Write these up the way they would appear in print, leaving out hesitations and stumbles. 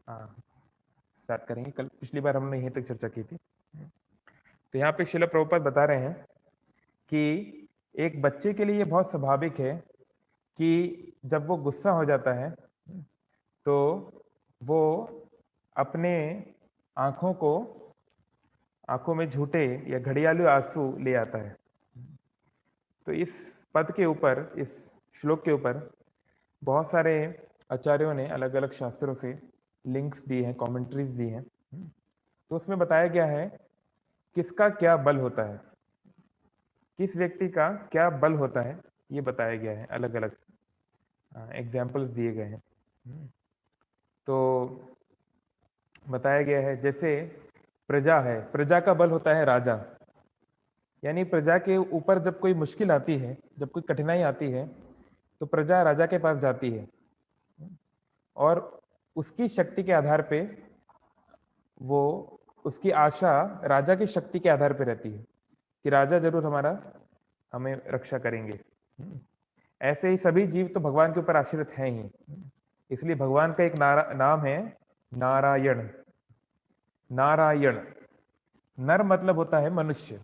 हाँ, स्टार्ट करेंगे। कल पिछली बार हमने यहीं तक चर्चा की थी। तो यहाँ पे श्रील प्रभुपाद बता रहे हैं कि एक बच्चे के लिए ये बहुत स्वाभाविक है कि जब वो गुस्सा हो जाता है तो वो अपने आंखों में झूठे या घड़ियालू आंसू ले आता है। तो इस पद के ऊपर, इस श्लोक के ऊपर बहुत सारे आचार्यों ने अलग अलग शास्त्रों से लिंक्स दिए हैं, कमेंट्रीज दी हैं। तो उसमें बताया गया है किसका क्या बल होता है, किस व्यक्ति का क्या बल होता है, ये बताया गया है। अलग अलग एग्जाम्पल्स दिए गए हैं। तो बताया गया है जैसे प्रजा है, प्रजा का बल होता है राजा, यानी प्रजा के ऊपर जब कोई मुश्किल आती है, जब कोई कठिनाई आती है, तो प्रजा राजा के पास जाती है और उसकी शक्ति के आधार पे वो, उसकी आशा राजा की शक्ति के आधार पे रहती है कि राजा जरूर हमें रक्षा करेंगे। ऐसे ही सभी जीव तो भगवान के ऊपर आश्रित हैं ही, इसलिए भगवान का एक नाम है नारायण। नारायण, नर मतलब होता है मनुष्य।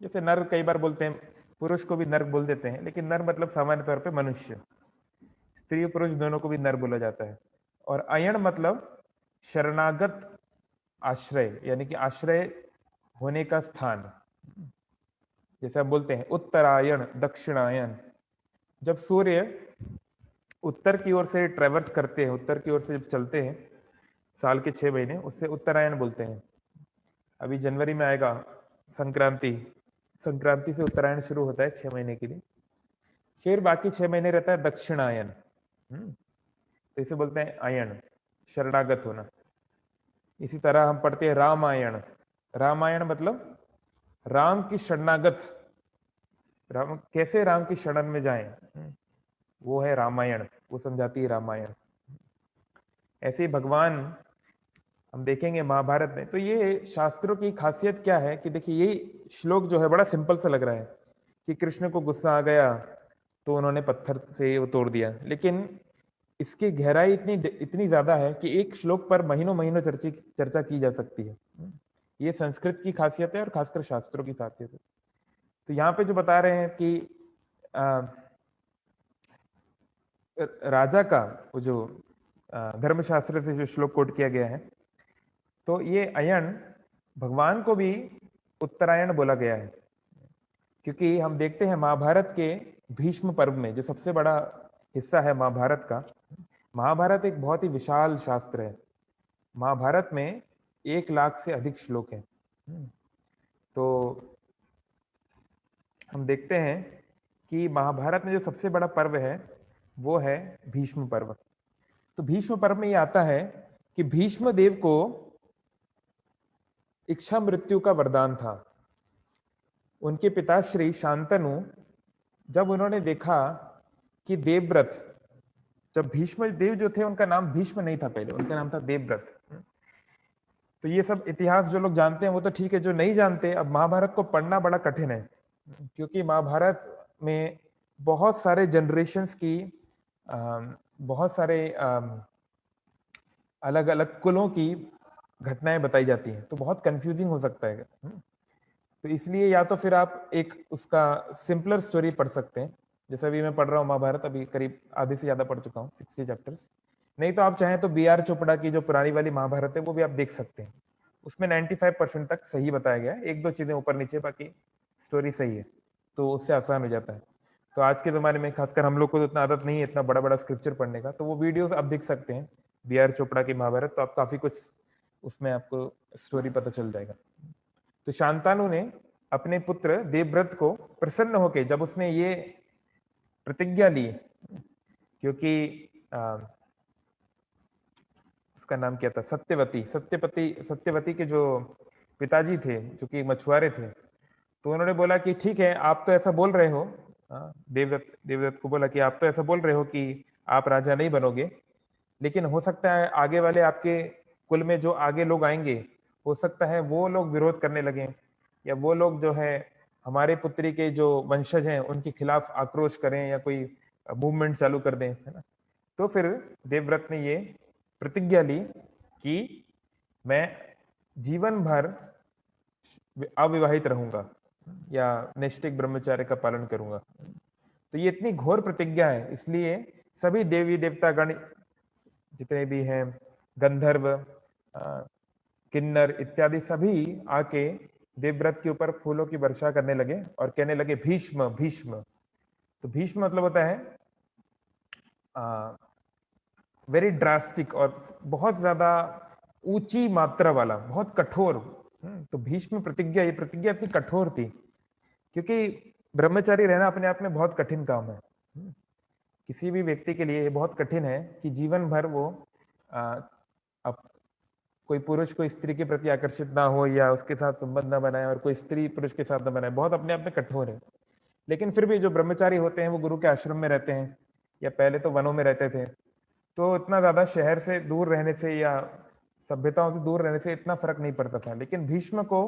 जैसे नर कई बार बोलते हैं, पुरुष को भी नर बोल देते हैं, लेकिन नर मतलब सामान्य तौर पे मनुष्य। स्त्री और पुरुष दोनों को भी नर बोला जाता है। और अयण मतलब शरणागत आश्रय, यानी कि आश्रय होने का स्थान। जैसे हम बोलते हैं उत्तरायण, दक्षिणायन। जब सूर्य उत्तर की ओर से ट्रेवर्स करते हैं, उत्तर की ओर से जब चलते हैं साल के 6 महीने, उससे उत्तरायण बोलते हैं। अभी जनवरी में आएगा संक्रांति, संक्रांति से उत्तरायण शुरू होता है 6 महीने के लिए। फिर बाकी 6 महीने रहता है दक्षिणायन। तो इसे बोलते हैं अयन, शरणागत होना। इसी तरह हम पढ़ते हैं रामायण। रामायण मतलब राम की शरणागत, राम कैसे राम की शरण में जाएं, वो है रामायण, वो समझाती है रामायण। ऐसे ही भगवान हम देखेंगे महाभारत में। तो ये शास्त्रों की खासियत क्या है कि देखिए, ये श्लोक जो है बड़ा सिंपल सा लग रहा है कि कृष्ण को गुस्सा आ गया तो उन्होंने पत्थर से वो तोड़ दिया, लेकिन इसकी गहराई इतनी इतनी ज्यादा है कि एक श्लोक पर महीनों महीनों चर्चा की जा सकती है। ये संस्कृत की खासियत है और खासकर शास्त्रों की खासियत है। तो यहाँ पे जो बता रहे हैं कि राजा का वो जो धर्मशास्त्र से जो श्लोक कोट किया गया है, तो ये अयन भगवान को भी उत्तरायण बोला गया है। क्योंकि हम देखते हैं महाभारत के भीष्म पर्व में, जो सबसे बड़ा हिस्सा है महाभारत का, महाभारत एक बहुत ही विशाल शास्त्र है। महाभारत में 1 लाख से अधिक श्लोक हैं। तो हम देखते हैं कि महाभारत में जो सबसे बड़ा पर्व है वो है भीष्म पर्व। तो भीष्म पर्व में ये आता है कि भीष्म देव को इच्छा मृत्यु का वरदान था। उनके पिता श्री शांतनु, जब उन्होंने देखा कि देवव्रत, जब भीष्म देव जो थे उनका नाम भीष्म नहीं था पहले, उनका नाम था देवव्रत। तो ये सब इतिहास जो लोग जानते हैं वो तो ठीक है, जो नहीं जानते, अब महाभारत को पढ़ना बड़ा कठिन है, क्योंकि महाभारत में बहुत सारे जनरेशन्स की बहुत सारे अलग अलग कुलों की घटनाएं बताई जाती हैं, तो बहुत कंफ्यूजिंग हो सकता है। तो इसलिए या तो फिर आप एक उसका सिंपलर स्टोरी पढ़ सकते हैं, जैसे अभी मैं पढ़ रहा हूँ महाभारत, अभी करीब आधे से ज्यादा पढ़ चुका हूँ, 60 चैप्टर्स। नहीं तो आप चाहें तो B.R. चोपड़ा की जो पुरानी वाली महाभारत है वो भी आप देख सकते हैं। उसमें 95% तक सही बताया गया है, 1-2 चीजें ऊपर नीचे, बाकी स्टोरी सही है, तो उससे आसान हो जाता है। तो आज के ज़माने में खासकर हम लोग को तो इतना आदत नहीं है इतना बड़ा बड़ा स्क्रिप्चर पढ़ने का, तो वो वीडियोस आप देख सकते हैं B.R. चोपड़ा की महाभारत, तो आप काफ़ी कुछ उसमें आपको स्टोरी पता चल जाएगा। तो शांतनु ने अपने पुत्र देवव्रत को प्रसन्न होकर, जब उसने ये प्रतिज्ञा ली, क्योंकि उसका नाम क्या था, सत्यवती के जो पिताजी थे, जो कि मछुआरे थे, तो उन्होंने बोला कि ठीक है, आप तो ऐसा बोल रहे हो, देवव्रत को बोला कि आप तो ऐसा बोल रहे हो कि आप राजा नहीं बनोगे, लेकिन हो सकता है आगे वाले आपके कुल में जो आगे लोग आएंगे, हो सकता है वो लोग विरोध करने लगे, या वो लोग जो है हमारे पुत्री के जो वंशज हैं उनके खिलाफ आक्रोश करें या कोई मूवमेंट चालू कर दें, है ना। तो फिर देवव्रत ने ये प्रतिज्ञा ली कि मैं जीवन भर अविवाहित रहूंगा या नैष्ठिक ब्रह्मचार्य का पालन करूंगा। तो ये इतनी घोर प्रतिज्ञा है, इसलिए सभी देवी देवता गण जितने भी हैं, गंधर्व, किन्नर इत्यादि सभी आके देवव्रत के ऊपर फूलों की वर्षा करने लगे और कहने लगे भीष्म भीष्म। तो भीष्म मतलब होता है वेरी ड्रास्टिक और बहुत ज्यादा ऊंची मात्रा वाला, बहुत कठोर। तो भीष्म प्रतिज्ञा, ये प्रतिज्ञा इतनी कठोर थी क्योंकि ब्रह्मचारी रहना अपने आप में बहुत कठिन काम है। किसी भी व्यक्ति के लिए ये बहुत कठिन है कि जीवन भर वो अब कोई पुरुष कोई स्त्री के प्रति आकर्षित ना हो या उसके साथ संबंध ना बनाए और कोई स्त्री पुरुष के साथ ना बनाए, बहुत अपने आप में कठोर है। लेकिन फिर भी जो ब्रह्मचारी होते हैं वो गुरु के आश्रम में रहते हैं या पहले तो वनों में रहते थे, तो इतना ज्यादा शहर से दूर रहने से या सभ्यताओं से दूर रहने से इतना फर्क नहीं पड़ता था। लेकिन भीष्म को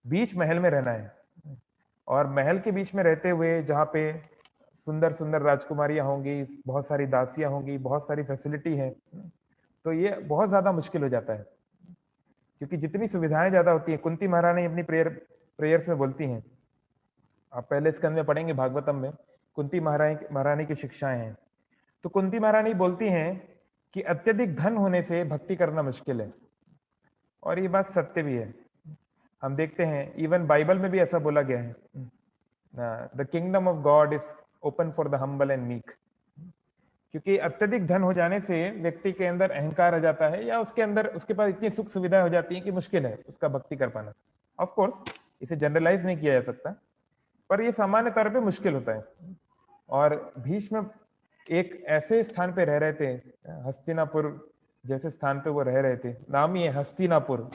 बीच महल में रहना है और महल के बीच में रहते हुए जहाँ पे सुंदर सुंदर राजकुमारियां होंगी, बहुत सारी दासियां होंगी, बहुत सारी फैसिलिटी है, तो ये बहुत ज्यादा मुश्किल हो जाता है क्योंकि जितनी सुविधाएं ज्यादा होती है। कुंती महारानी अपनी प्रेयर्स में बोलती हैं, आप पहले स्कंद में पढ़ेंगे भागवतम में कुंती महारानी की शिक्षाएं हैं। तो कुंती महारानी बोलती हैं कि अत्यधिक धन होने से भक्ति करना मुश्किल है, और ये बात सत्य भी है। हम देखते हैं इवन बाइबल में भी ऐसा बोला गया है, the kingdom of God is open for the humble and meek. क्योंकि अत्यधिक धन हो जाने से व्यक्ति के अंदर अहंकार आ जाता है या उसके अंदर उसके पास इतनी सुख सुविधाएं हो जाती है कि मुश्किल है उसका भक्ति कर पाना। ऑफ कोर्स इसे जनरलाइज नहीं किया जा सकता, पर यह सामान्य तौर पे मुश्किल होता है। और भीष्म एक ऐसे स्थान पे रह रहे थे, हस्तिनापुर जैसे स्थान पे वो रह रहे थे, नाम ही है हस्तिनापुर,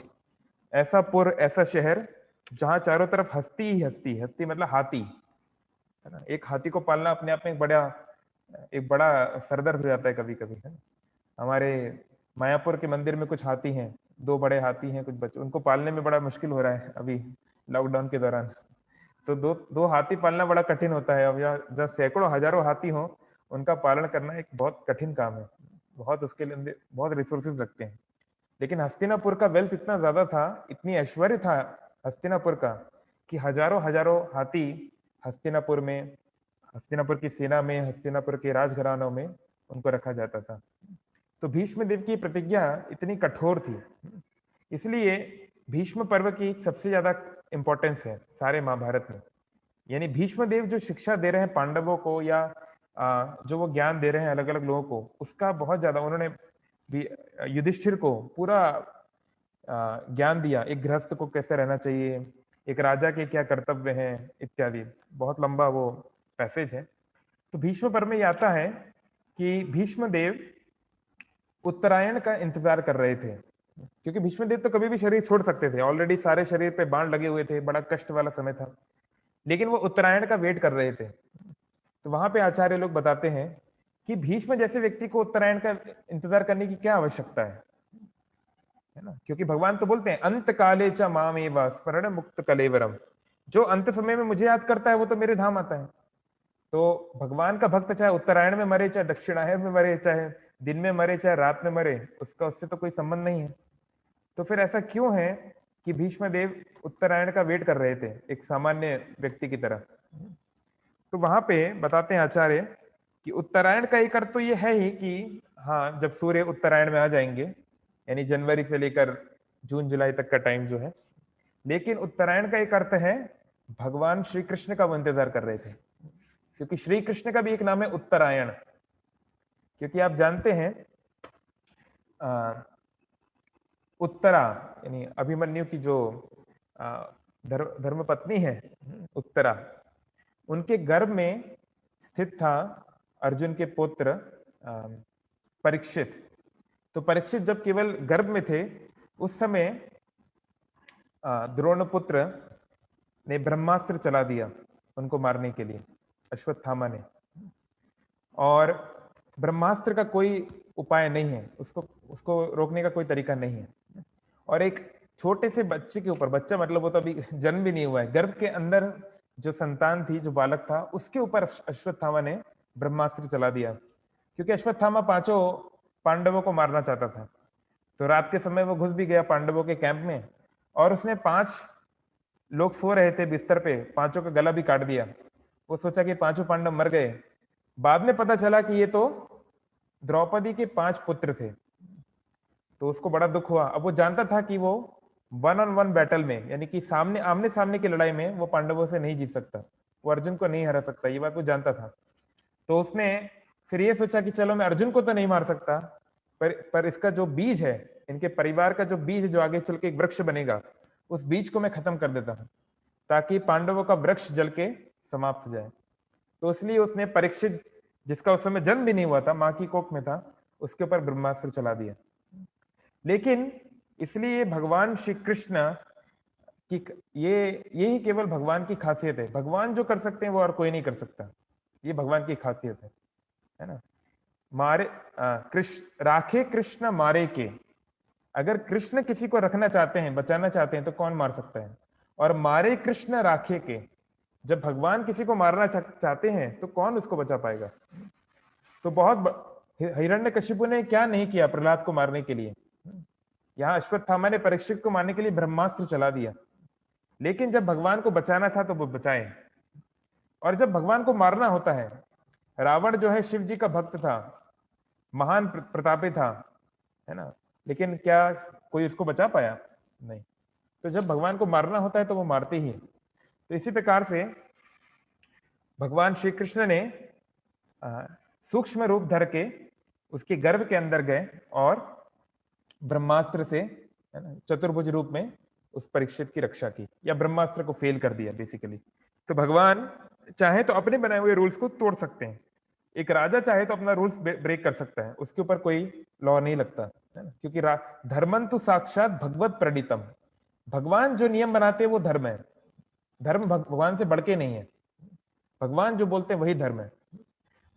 ऐसा पुर, ऐसा शहर जहां चारों तरफ हस्ती ही हस्ती। हस्ती मतलब हाथी, है ना। एक हाथी को पालना अपने आप में एक बड़ा सरदर्द हो जाता है कभी कभी, है ना। हमारे मायापुर के मंदिर में कुछ हाथी हैं, 2 बड़े हाथी हैं, कुछ बच्चे, उनको पालने में बड़ा मुश्किल हो रहा है अभी लॉकडाउन के दौरान। तो दो हाथी पालना बड़ा कठिन होता है। अब जहाँ सैकड़ों हजारों हाथी हो, उनका पालन करना एक बहुत कठिन काम है, बहुत उसके लिए बहुत रिसोर्सेज लगते हैं। लेकिन हस्तिनापुर का वेल्थ इतना ज्यादा था, इतनी ऐश्वर्य था हस्तिनापुर का, कि हजारों हजारों हाथी हस्तिनापुर में, हस्तिनापुर की सेना में, हस्तिनापुर के राजघरानों में उनको रखा जाता था। तो भीष्म देव की प्रतिज्ञा इतनी कठोर थी, इसलिए भीष्म पर्व की सबसे ज्यादा इंपॉर्टेंस है सारे महाभारत में। यानी भीष्म देव जो शिक्षा दे रहे हैं पांडवों को या जो वो ज्ञान दे रहे हैं अलग अलग लोगों को, उसका बहुत ज्यादा उन्होंने भी युधिष्ठिर को पूरा ज्ञान दिया, एक गृहस्थ को कैसे रहना चाहिए, एक राजा के क्या कर्तव्य हैं इत्यादि। बहुत लंबा वो पैसेज है। तो भीष्म पर्व में ये आता है कि भीष्म देव उत्तरायण का इंतजार कर रहे थे, क्योंकि भीष्म देव तो कभी भी शरीर छोड़ सकते थे, ऑलरेडी सारे शरीर पे बाण लगे हुए थे, बड़ा कष्ट वाला समय था, लेकिन वो उत्तरायण का वेट कर रहे थे। तो वहां पे आचार्य लोग बताते हैं कि भीष्म जैसे व्यक्ति को उत्तरायण का इंतजार करने की क्या आवश्यकता है ना। क्योंकि भगवान तो बोलते हैं अंत काले च मामेव स्मरण मुक्त कलेवरम, जो अंत समय में मुझे याद करता है वो तो मेरे धाम आता है। तो भगवान का भक्त चाहे उत्तरायण में मरे, चाहे दक्षिणायन में मरे, चाहे दिन में मरे, चाहे रात में मरे, उसका उससे तो कोई संबंध नहीं है। तो फिर ऐसा क्यों है कि भीष्म देव उत्तरायण का वेट कर रहे थे एक सामान्य व्यक्ति की तरह। तो वहां पे बताते हैं आचार्य कि उत्तरायण का एक अर्थ तो ये है ही कि हाँ, जब सूर्य उत्तरायण में आ जाएंगे, यानी जनवरी से लेकर जून जुलाई तक का टाइम जो है। लेकिन उत्तरायण का एक अर्थ है भगवान श्री कृष्ण का वो इंतजार कर रहे थे, क्योंकि श्री कृष्ण का भी एक नाम है उत्तरायण। क्योंकि आप जानते हैं उत्तरा यानी अभिमन्यु की जो धर्म पत्नी है उत्तरा, उनके गर्भ में स्थित था अर्जुन के पुत्र परीक्षित। तो परीक्षित जब केवल गर्भ में थे, उस समय द्रोणपुत्र ने ब्रह्मास्त्र चला दिया उनको मारने के लिए, अश्वत्थामा ने। और ब्रह्मास्त्र का कोई उपाय नहीं है, उसको रोकने का कोई तरीका नहीं है। और एक छोटे से बच्चे के ऊपर, बच्चा मतलब वो तो अभी जन्म भी नहीं हुआ है, गर्भ के अंदर जो संतान थी, जो बालक था, उसके ऊपर अश्वत्थामा ने ब्रह्मास्त्र चला दिया, क्योंकि अश्वत्थामा 5 पांडवों को मारना चाहता था। तो रात के समय वो घुस भी गया पांडवों के कैंप में, और उसने 5 लोग सो रहे थे बिस्तर पे, पांचों का गला भी काट दिया। वो सोचा कि पांचों पांडव मर गए। बाद में पता चला कि ये तो द्रौपदी के 5 पुत्र थे। तो उसको बड़ा दुख हुआ। अब वो जानता था कि वो 1-on-1 बैटल में, यानी कि सामने आमने सामने की लड़ाई में वो पांडवों से नहीं जीत सकता, वो अर्जुन को नहीं हरा सकता, ये बात वो जानता था। तो उसने फिर ये सोचा कि चलो मैं अर्जुन को तो नहीं मार सकता, पर इसका जो बीज है, इनके परिवार का जो बीज है, जो आगे चल के एक वृक्ष बनेगा, उस बीज को मैं खत्म कर देता हूं, ताकि पांडवों का वृक्ष जल के समाप्त हो जाए। तो इसलिए उसने परीक्षित, जिसका उस समय जन्म भी नहीं हुआ था, माँ की कोख में था, उसके ऊपर ब्रह्मास्त्र चला दिया। लेकिन इसलिए भगवान श्री कृष्ण की यही केवल भगवान की खासियत है। भगवान जो कर सकते हैं वो और कोई नहीं कर सकता, ये भगवान की खासियत है ना। मारे कृष्ण राखे, कृष्ण मारे के। अगर कृष्ण किसी को रखना चाहते हैं, बचाना चाहते हैं, तो कौन मार सकता है? और मारे कृष्ण राखे के, जब भगवान किसी को मारना चाहते हैं तो कौन उसको बचा पाएगा? तो हिरण्यकशिपु ने क्या नहीं किया प्रहलाद को मारने के लिए। यहाँ अश्वत्थामा ने परीक्षित को मारने के लिए ब्रह्मास्त्र चला दिया, लेकिन जब भगवान को बचाना था तो वो बचाए। और जब भगवान को मारना होता है, रावण जो है शिव जी का भक्त था, महान प्रतापी था, है ना, लेकिन क्या कोई उसको बचा पाया? नहीं। तो जब भगवान को मारना होता है तो वो मारते ही। तो इसी प्रकार से भगवान श्री कृष्ण ने सूक्ष्म रूप धर के उसके गर्भ के अंदर गए और ब्रह्मास्त्र से, है ना, चतुर्भुज रूप में उस परीक्षित की रक्षा की, या ब्रह्मास्त्र को फेल कर दिया बेसिकली। तो भगवान चाहे तो अपने बनाए हुए रूल्स को तोड़ सकते हैं। एक राजा चाहे तो अपना रूल्स ब्रेक कर सकता है, उसके ऊपर कोई लॉ नहीं लगता, है ना, क्योंकि धर्मं तो साक्षात भगवत प्रणीतम। भगवान जो नियम बनाते हैं वो धर्म है। धर्म भगवान से बढ़ के नहीं है, भगवान जो बोलते हैं वही धर्म है।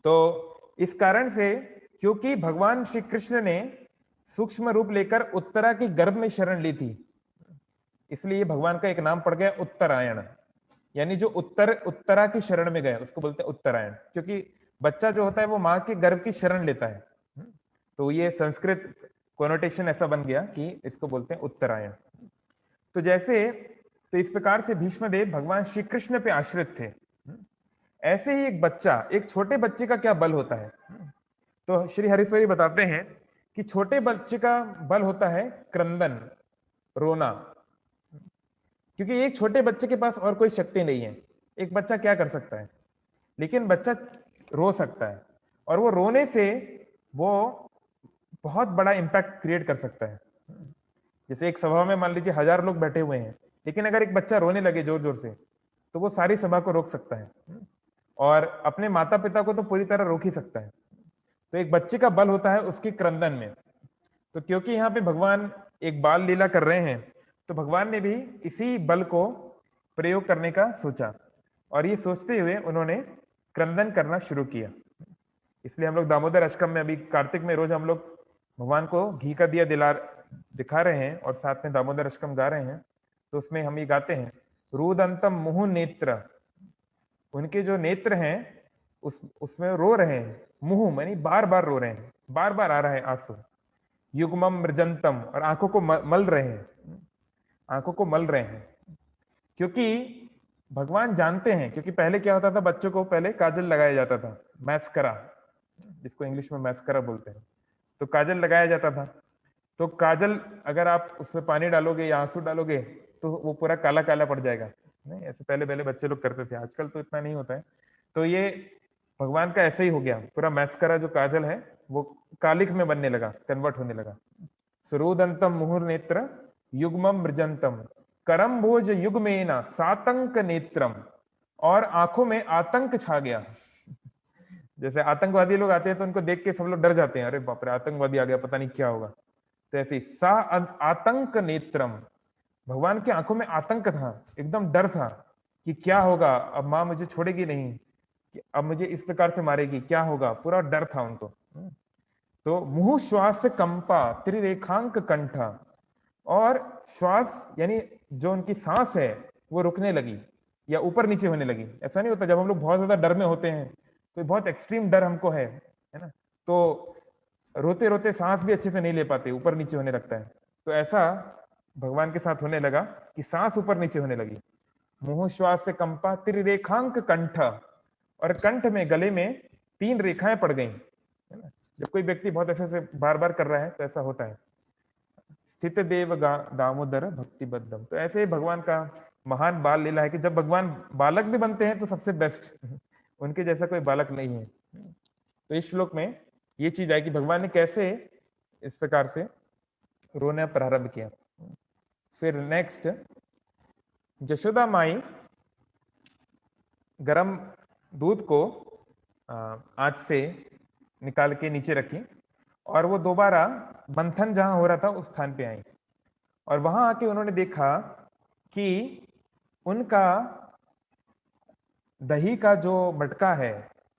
तो इस कारण से, क्योंकि भगवान श्री कृष्ण ने सूक्ष्म रूप लेकर उत्तरा की गर्भ में शरण ली थी, इसलिए भगवान का एक नाम पड़ गया उत्तरायण। यानी जो उत्तरा की शरण में गए उसको बोलते हैं उत्तरायण, क्योंकि बच्चा जो होता है वो माँ के गर्भ की शरण लेता है। तो ये संस्कृत कोनोटेशन ऐसा बन गया कि इसको बोलते हैं उत्तरायण। तो तो इस प्रकार से भीष्मदेव भगवान श्री कृष्ण पे आश्रित थे। ऐसे ही एक छोटे बच्चे का क्या बल होता है? तो श्री हरिश्वरी बताते हैं कि छोटे बच्चे का बल होता है क्रंदन, रोना, क्योंकि एक छोटे बच्चे के पास और कोई शक्ति नहीं है। एक बच्चा क्या कर सकता है? लेकिन बच्चा रो सकता है, और वो रोने से वो बहुत बड़ा इंपैक्ट क्रिएट कर सकता है। जैसे एक सभा में मान लीजिए 1000 लोग बैठे हुए हैं, लेकिन अगर एक बच्चा रोने लगे जोर जोर से, तो वो सारी सभा को रोक सकता है, और अपने माता पिता को तो पूरी तरह रोक ही सकता है। तो एक बच्चे का बल होता है उसके क्रंदन में। तो क्योंकि यहाँ पे भगवान एक बाल लीला कर रहे हैं, तो भगवान ने भी इसी बल को प्रयोग करने का सोचा, और ये सोचते हुए उन्होंने क्रंदन करना शुरू किया। इसलिए हम लोग दामोदर अष्टकम में, अभी कार्तिक में रोज हम लोग भगवान को घी का दिया दिखा रहे हैं और साथ में दामोदर अष्टकम गा रहे हैं। तो उसमें हम ये गाते हैं, रुदंतम मुहु नेत्र। उनके जो नेत्र हैं उसमें रो रहे हैं, मुहु मानी बार बार रो रहे हैं, बार बार आ रहा है आंसू। युग्मम मृजंतम, और आंखों को मल रहे हैं, आंखों को मल रहे हैं। क्योंकि भगवान जानते हैं, क्योंकि पहले क्या होता था, बच्चों को पहले काजल लगाया जाता था, मैस्करा, जिसको इंग्लिश में मैस्करा बोलते हैं। तो काजल लगाया जाता था, तो काजल अगर आप उसमें पानी डालोगे या आंसू डालोगे तो वो पूरा काला काला पड़ जाएगा। नहीं, ऐसे पहले पहले बच्चे लोग करते थे, आजकल तो इतना नहीं होता है। तो ये भगवान का ऐसे ही हो गया, पूरा मैस्करा जो काजल है वो कालिक में बनने लगा, कन्वर्ट होने लगा। सुरुदंतम मुहुर नेत्र युग्मम मृजंतम करम भोज युग्मेना सातंक नेत्रम, और आंखों में आतंक छा गया। जैसे आतंकवादी लोग आते हैं तो उनको देख के सब लोग डर जाते हैं, अरे बाप रे आतंकवादी आ गया, पता नहीं क्या होगा। तो ऐसे सा आतंक नेत्रम, भगवान की आंखों में आतंक था, एकदम डर था कि क्या होगा, अब माँ मुझे छोड़ेगी नहीं, कि अब मुझे इस प्रकार से मारेगी, क्या होगा, पूरा डर था उनको। तो मुहु श्वास से कंपा त्रिरेखांक कंठा, और श्वास यानी जो उनकी सांस है वो रुकने लगी या ऊपर नीचे होने लगी। ऐसा नहीं होता, जब हम लोग बहुत ज्यादा डर में होते हैं, तो बहुत एक्सट्रीम डर हमको है ना, तो रोते रोते सांस भी अच्छे से नहीं ले पाते, ऊपर नीचे होने लगता है। तो ऐसा भगवान के साथ होने लगा कि सांस ऊपर नीचे होने लगी। मुंह श्वास से कंपा त्रिरेखांक कंठ, और कंठ में, गले में 3 रेखाएं पड़ गई, है ना। जब कोई व्यक्ति बहुत ऐसे से बार बार कर रहा है तो ऐसा होता है। स्थित देव दामोदर भक्ति बद्धम, तो ऐसे ही भगवान का महान बाल लीला है कि जब भगवान बालक भी बनते हैं तो सबसे बेस्ट, उनके जैसा कोई बालक नहीं है। तो इस श्लोक में ये चीज आई कि भगवान ने कैसे इस प्रकार से रोना प्रारंभ किया। फिर नेक्स्ट, यशोदा माई गरम दूध को आंच से निकाल के नीचे रखी, और वो दोबारा मंथन जहां हो रहा था उस स्थान पे आई, और वहां आके उन्होंने देखा कि उनका दही का जो मटका है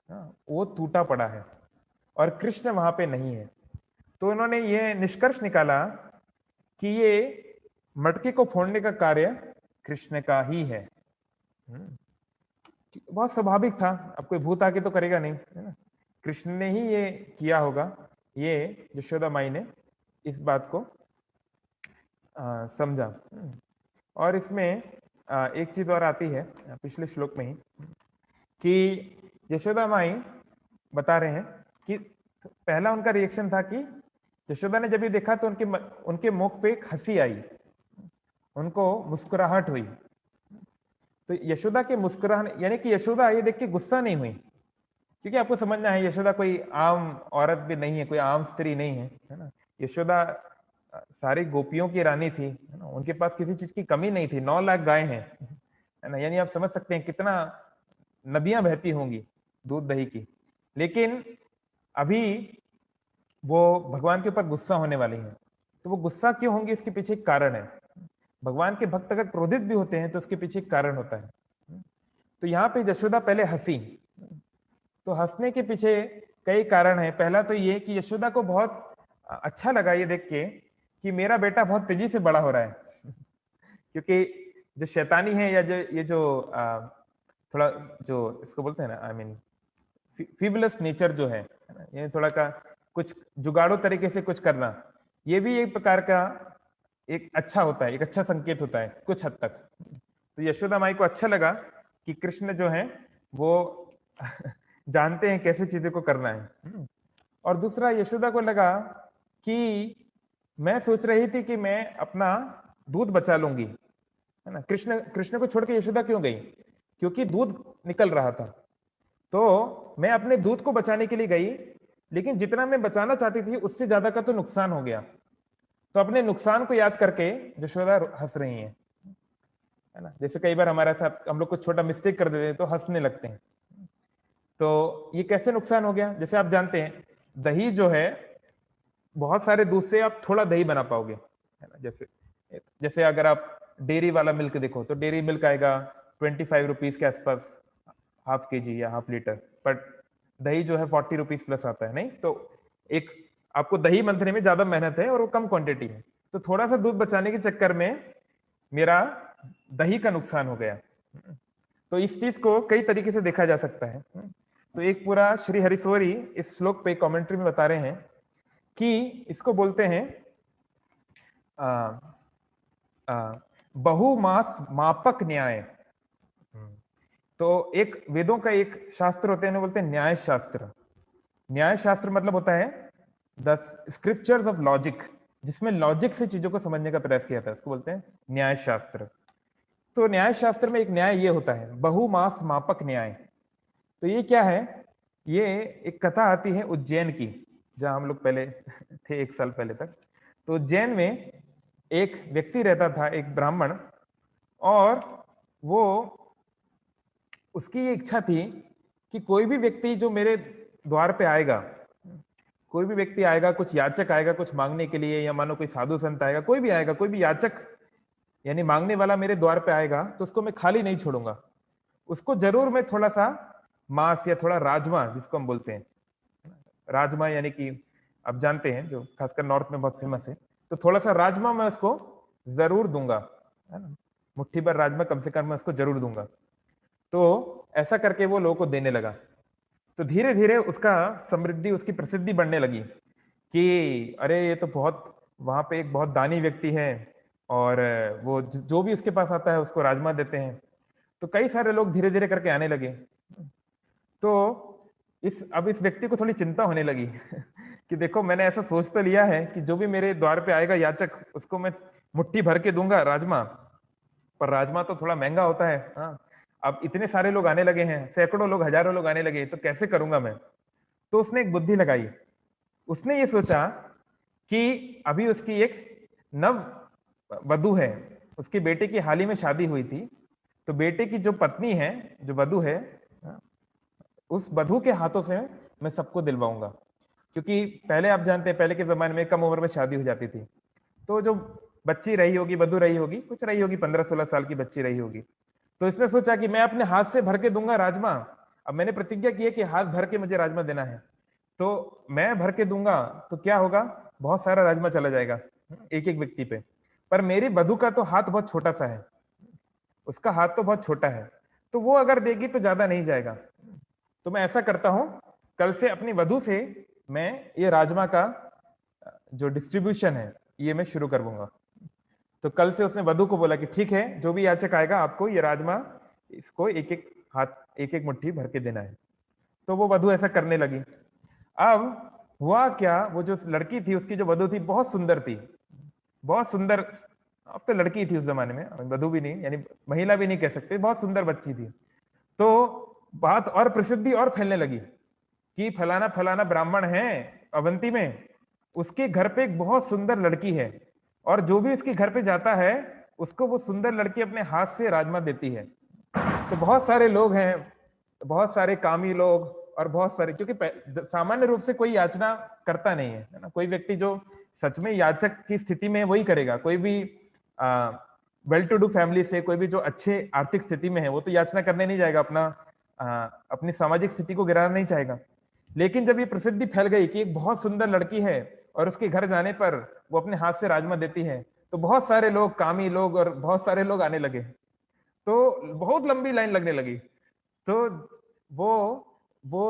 वो टूटा पड़ा है और कृष्ण वहां पे नहीं है। तो उन्होंने ये निष्कर्ष निकाला कि ये मटके को फोड़ने का कार्य कृष्ण का ही है। बहुत स्वाभाविक था, अब कोई भूत आके तो करेगा नहीं, है ना। कृष्ण ने ही ये किया होगा। ये यशोदा माई ने इस बात को समझा। और इसमें एक चीज और आती है पिछले श्लोक में ही, कि यशोदा माई बता रहे हैं कि पहला उनका रिएक्शन था कि यशोदा ने जब ये देखा तो उनके मुख पे एक हंसी आई, उनको मुस्कुराहट हुई। तो यशोदा के मुस्कुराहट, यानी कि यशोदा ये देख के गुस्सा नहीं हुई, क्योंकि आपको समझना है यशोदा कोई आम औरत भी नहीं है, कोई आम स्त्री नहीं है ना। यशोदा सारी गोपियों की रानी थी, है ना। उनके पास किसी चीज की कमी नहीं थी, 9 लाख गायें हैं, है ना। यानी आप समझ सकते हैं कितना नदियां बहती होंगी दूध दही की। लेकिन अभी वो भगवान के ऊपर गुस्सा होने वाली हैं। तो वो गुस्सा क्यों होंगी, इसके पीछे एक कारण है। भगवान के भक्त अगर क्रोधित भी होते हैं तो उसके पीछे एक कारण होता है। तो यहाँ पे यशोदा पहले हंसी, तो हंसने के पीछे कई कारण है। पहला तो ये कि यशोदा को बहुत अच्छा लगा ये देख के कि मेरा बेटा बहुत तेजी से बड़ा हो रहा है। क्योंकि जो शैतानी है, या जो ये जो थोड़ा जो इसको बोलते हैं ना, आई मीन फीवलेस नेचर जो है ना, ये थोड़ा का कुछ जुगाड़ों तरीके से कुछ करना, ये भी एक प्रकार का एक अच्छा होता है, एक अच्छा संकेत होता है कुछ हद तक। तो यशोदा माई को अच्छा लगा कि कृष्ण जो है वो जानते हैं कैसे चीजें को करना है। और दूसरा, यशोदा को लगा कि मैं सोच रही थी कि मैं अपना दूध बचा लूंगी, है ना। कृष्ण को छोड़ के यशोदा क्यों गई, क्योंकि दूध निकल रहा था। तो मैं अपने दूध को बचाने के लिए गई, लेकिन जितना मैं बचाना चाहती थी उससे ज्यादा का तो नुकसान हो गया। तो अपने नुकसान को याद करके यशोदा हंस रही हैं, है ना। जैसे कई बार हमारे साथ हम लोग कुछ छोटा मिस्टेक कर देते हैं तो हंसने लगते हैं। तो ये कैसे नुकसान हो गया, जैसे आप जानते हैं दही जो है, बहुत सारे दूध से आप थोड़ा दही बना पाओगे, है ना। जैसे जैसे अगर आप डेयरी वाला मिल्क देखो तो डेयरी मिल्क आएगा 25 रुपीज के आसपास, हाफ केजी या हाफ लीटर। बट दही जो है 40 रुपीज प्लस आता है, नहीं तो एक आपको दही मंथने में ज्यादा मेहनत है और वो कम क्वांटिटी है। तो थोड़ा सा दूध बचाने के चक्कर में मेरा दही का नुकसान हो गया। तो इस चीज को कई तरीके से देखा जा सकता है। तो एक पूरा श्री हरिश्वरी इस श्लोक पे कमेंट्री में बता रहे हैं कि इसको बोलते हैं बहुमास मापक न्याय। तो एक वेदों का एक शास्त्र होते हैं, बोलते हैं न्याय शास्त्र। न्याय शास्त्र मतलब होता है द स्क्रिप्चर्स ऑफ लॉजिक, जिसमें लॉजिक से चीजों को समझने का प्रयास किया था, इसको बोलते हैं न्याय शास्त्र। तो न्याय शास्त्र में एक न्याय ये होता है बहुमास मापक न्याय। तो ये क्या है, ये एक कथा आती है उज्जैन की, जहां हम लोग पहले थे 1 साल पहले तक। तो उज्जैन में एक व्यक्ति रहता था, एक ब्राह्मण, और वो उसकी ये इच्छा थी कि कोई भी व्यक्ति जो मेरे द्वार पे आएगा, कोई भी व्यक्ति आएगा, कुछ याचक आएगा कुछ मांगने के लिए, या मानो कोई साधु संत आएगा, कोई भी आएगा, कोई भी याचक यानी मांगने वाला मेरे द्वार पे आएगा, तो उसको मैं खाली नहीं छोड़ूंगा। उसको जरूर मैं थोड़ा सा मांस या थोड़ा राजमा, जिसको हम बोलते हैं राजमा, यानी कि आप जानते हैं जो खासकर नॉर्थ में बहुत फेमस है, तो थोड़ा सा राजमा मैं उसको जरूर दूंगा, है ना। मुट्ठी भर राजमा कम से कम मैं उसको जरूर दूंगा। तो ऐसा करके वो लोगों को देने लगा। तो धीरे धीरे उसका समृद्धि, उसकी प्रसिद्धि बढ़ने लगी। कि अरे ये तो बहुत, वहां पे एक बहुत दानी व्यक्ति है और वो जो भी उसके पास आता है उसको राजमा देते हैं। तो कई सारे लोग धीरे धीरे करके आने लगे। तो अब इस व्यक्ति को थोड़ी चिंता होने लगी कि देखो मैंने ऐसा सोच तो लिया है कि जो भी मेरे द्वार पे आएगा याचक उसको मैं मुट्ठी भर के दूंगा राजमा, पर राजमा तो थोड़ा महंगा होता है। हाँ, अब इतने सारे लोग आने लगे हैं, सैकड़ों लोग, हजारों लोग आने लगे, तो कैसे करूंगा मैं? तो उसने एक बुद्धि लगाई। उसने ये सोचा कि अभी उसकी एक नव वधू है, उसकी बेटे की हाल ही में शादी हुई थी। तो बेटे की जो पत्नी है, जो वधू है, उस वधू के हाथों से मैं सबको दिलवाऊंगा। क्योंकि पहले आप जानते हैं, पहले के जमाने में कम उम्र में शादी हो जाती थी। तो जो बच्ची रही होगी, वधू रही होगी, कुछ रही होगी, 15-16 साल की बच्ची रही होगी। तो इसने सोचा कि मैं अपने हाथ से भर के दूंगा राजमा। अब मैंने प्रतिज्ञा की है कि हाथ भर के मुझे राजमा देना है, तो मैं भर के दूंगा तो क्या होगा, बहुत सारा राजमा चला जाएगा एक एक व्यक्ति पे। पर मेरी वधू का तो हाथ बहुत छोटा सा है, उसका हाथ तो बहुत छोटा है, तो वो अगर देगी तो ज्यादा नहीं जाएगा। तो मैं ऐसा करता हूं, कल से अपनी वधू से मैं ये राजमा का जो डिस्ट्रीब्यूशन है ये मैं शुरू कर दूंगा। तो कल से उसने वधू को बोला कि ठीक है, जो भी याचक आएगा आपको ये राजमा, इसको एक एक हाथ, एक एक मुट्ठी भर के देना है। तो वो वधू ऐसा करने लगी। अब हुआ क्या, वो जो लड़की थी, उसकी जो वधू थी, बहुत सुंदर थी, बहुत सुंदर। अब तो लड़की थी उस जमाने में, वधू भी नहीं, यानी महिला भी नहीं कह सकते, बहुत सुंदर बच्ची थी। तो बात और प्रसिद्धि और फैलने लगी कि फलाना फलाना ब्राह्मण है अवंती में, उसके घर पे एक बहुत सुंदर लड़की है, और जो भी उसके घर पे जाता है उसको वो सुंदर लड़की अपने हाथ से राजमा देती है। तो बहुत सारे लोग हैं, बहुत सारे कामी लोग, और बहुत सारे, क्योंकि सामान्य रूप से कोई याचना करता नहीं है ना, कोई व्यक्ति जो सच में याचक की स्थिति में वही करेगा। कोई भी वेल टू डू फैमिली से, कोई भी जो अच्छे आर्थिक स्थिति में है, वो तो याचना करने नहीं जाएगा, अपनी सामाजिक स्थिति को गिराना नहीं चाहेगा। लेकिन जब ये प्रसिद्धि फैल गई कि एक बहुत सुंदर लड़की है और उसके घर जाने पर वो अपने हाथ से राजमा देती है, तो बहुत सारे लोग, कामी लोग और बहुत सारे लोग आने लगे। तो बहुत लंबी लाइन लगने लगी। तो वो वो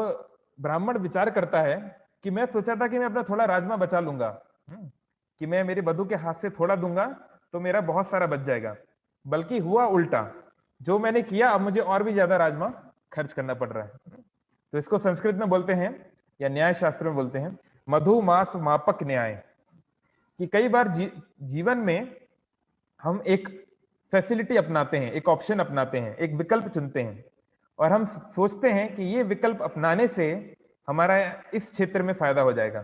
ब्राह्मण विचार करता है कि मैं सोचा था कि मैं अपना थोड़ा राजमा बचा लूंगा, कि मैं मेरी वधू के हाथ से थोड़ा दूंगा तो मेरा बहुत सारा बच जाएगा। बल्कि हुआ उल्टा, जो मैंने किया अब मुझे और भी ज्यादा राजमा खर्च करना पड़ रहा है। तो इसको संस्कृत में बोलते हैं, या न्याय शास्त्र में बोलते हैं, मधु मास मापक न्याय। कि कई बार जीवन में हम एक फैसिलिटी अपनाते हैं, एक ऑप्शन अपनाते हैं, एक विकल्प चुनते हैं, और हम सोचते हैं कि ये विकल्प अपनाने से हमारा इस क्षेत्र में फायदा हो जाएगा,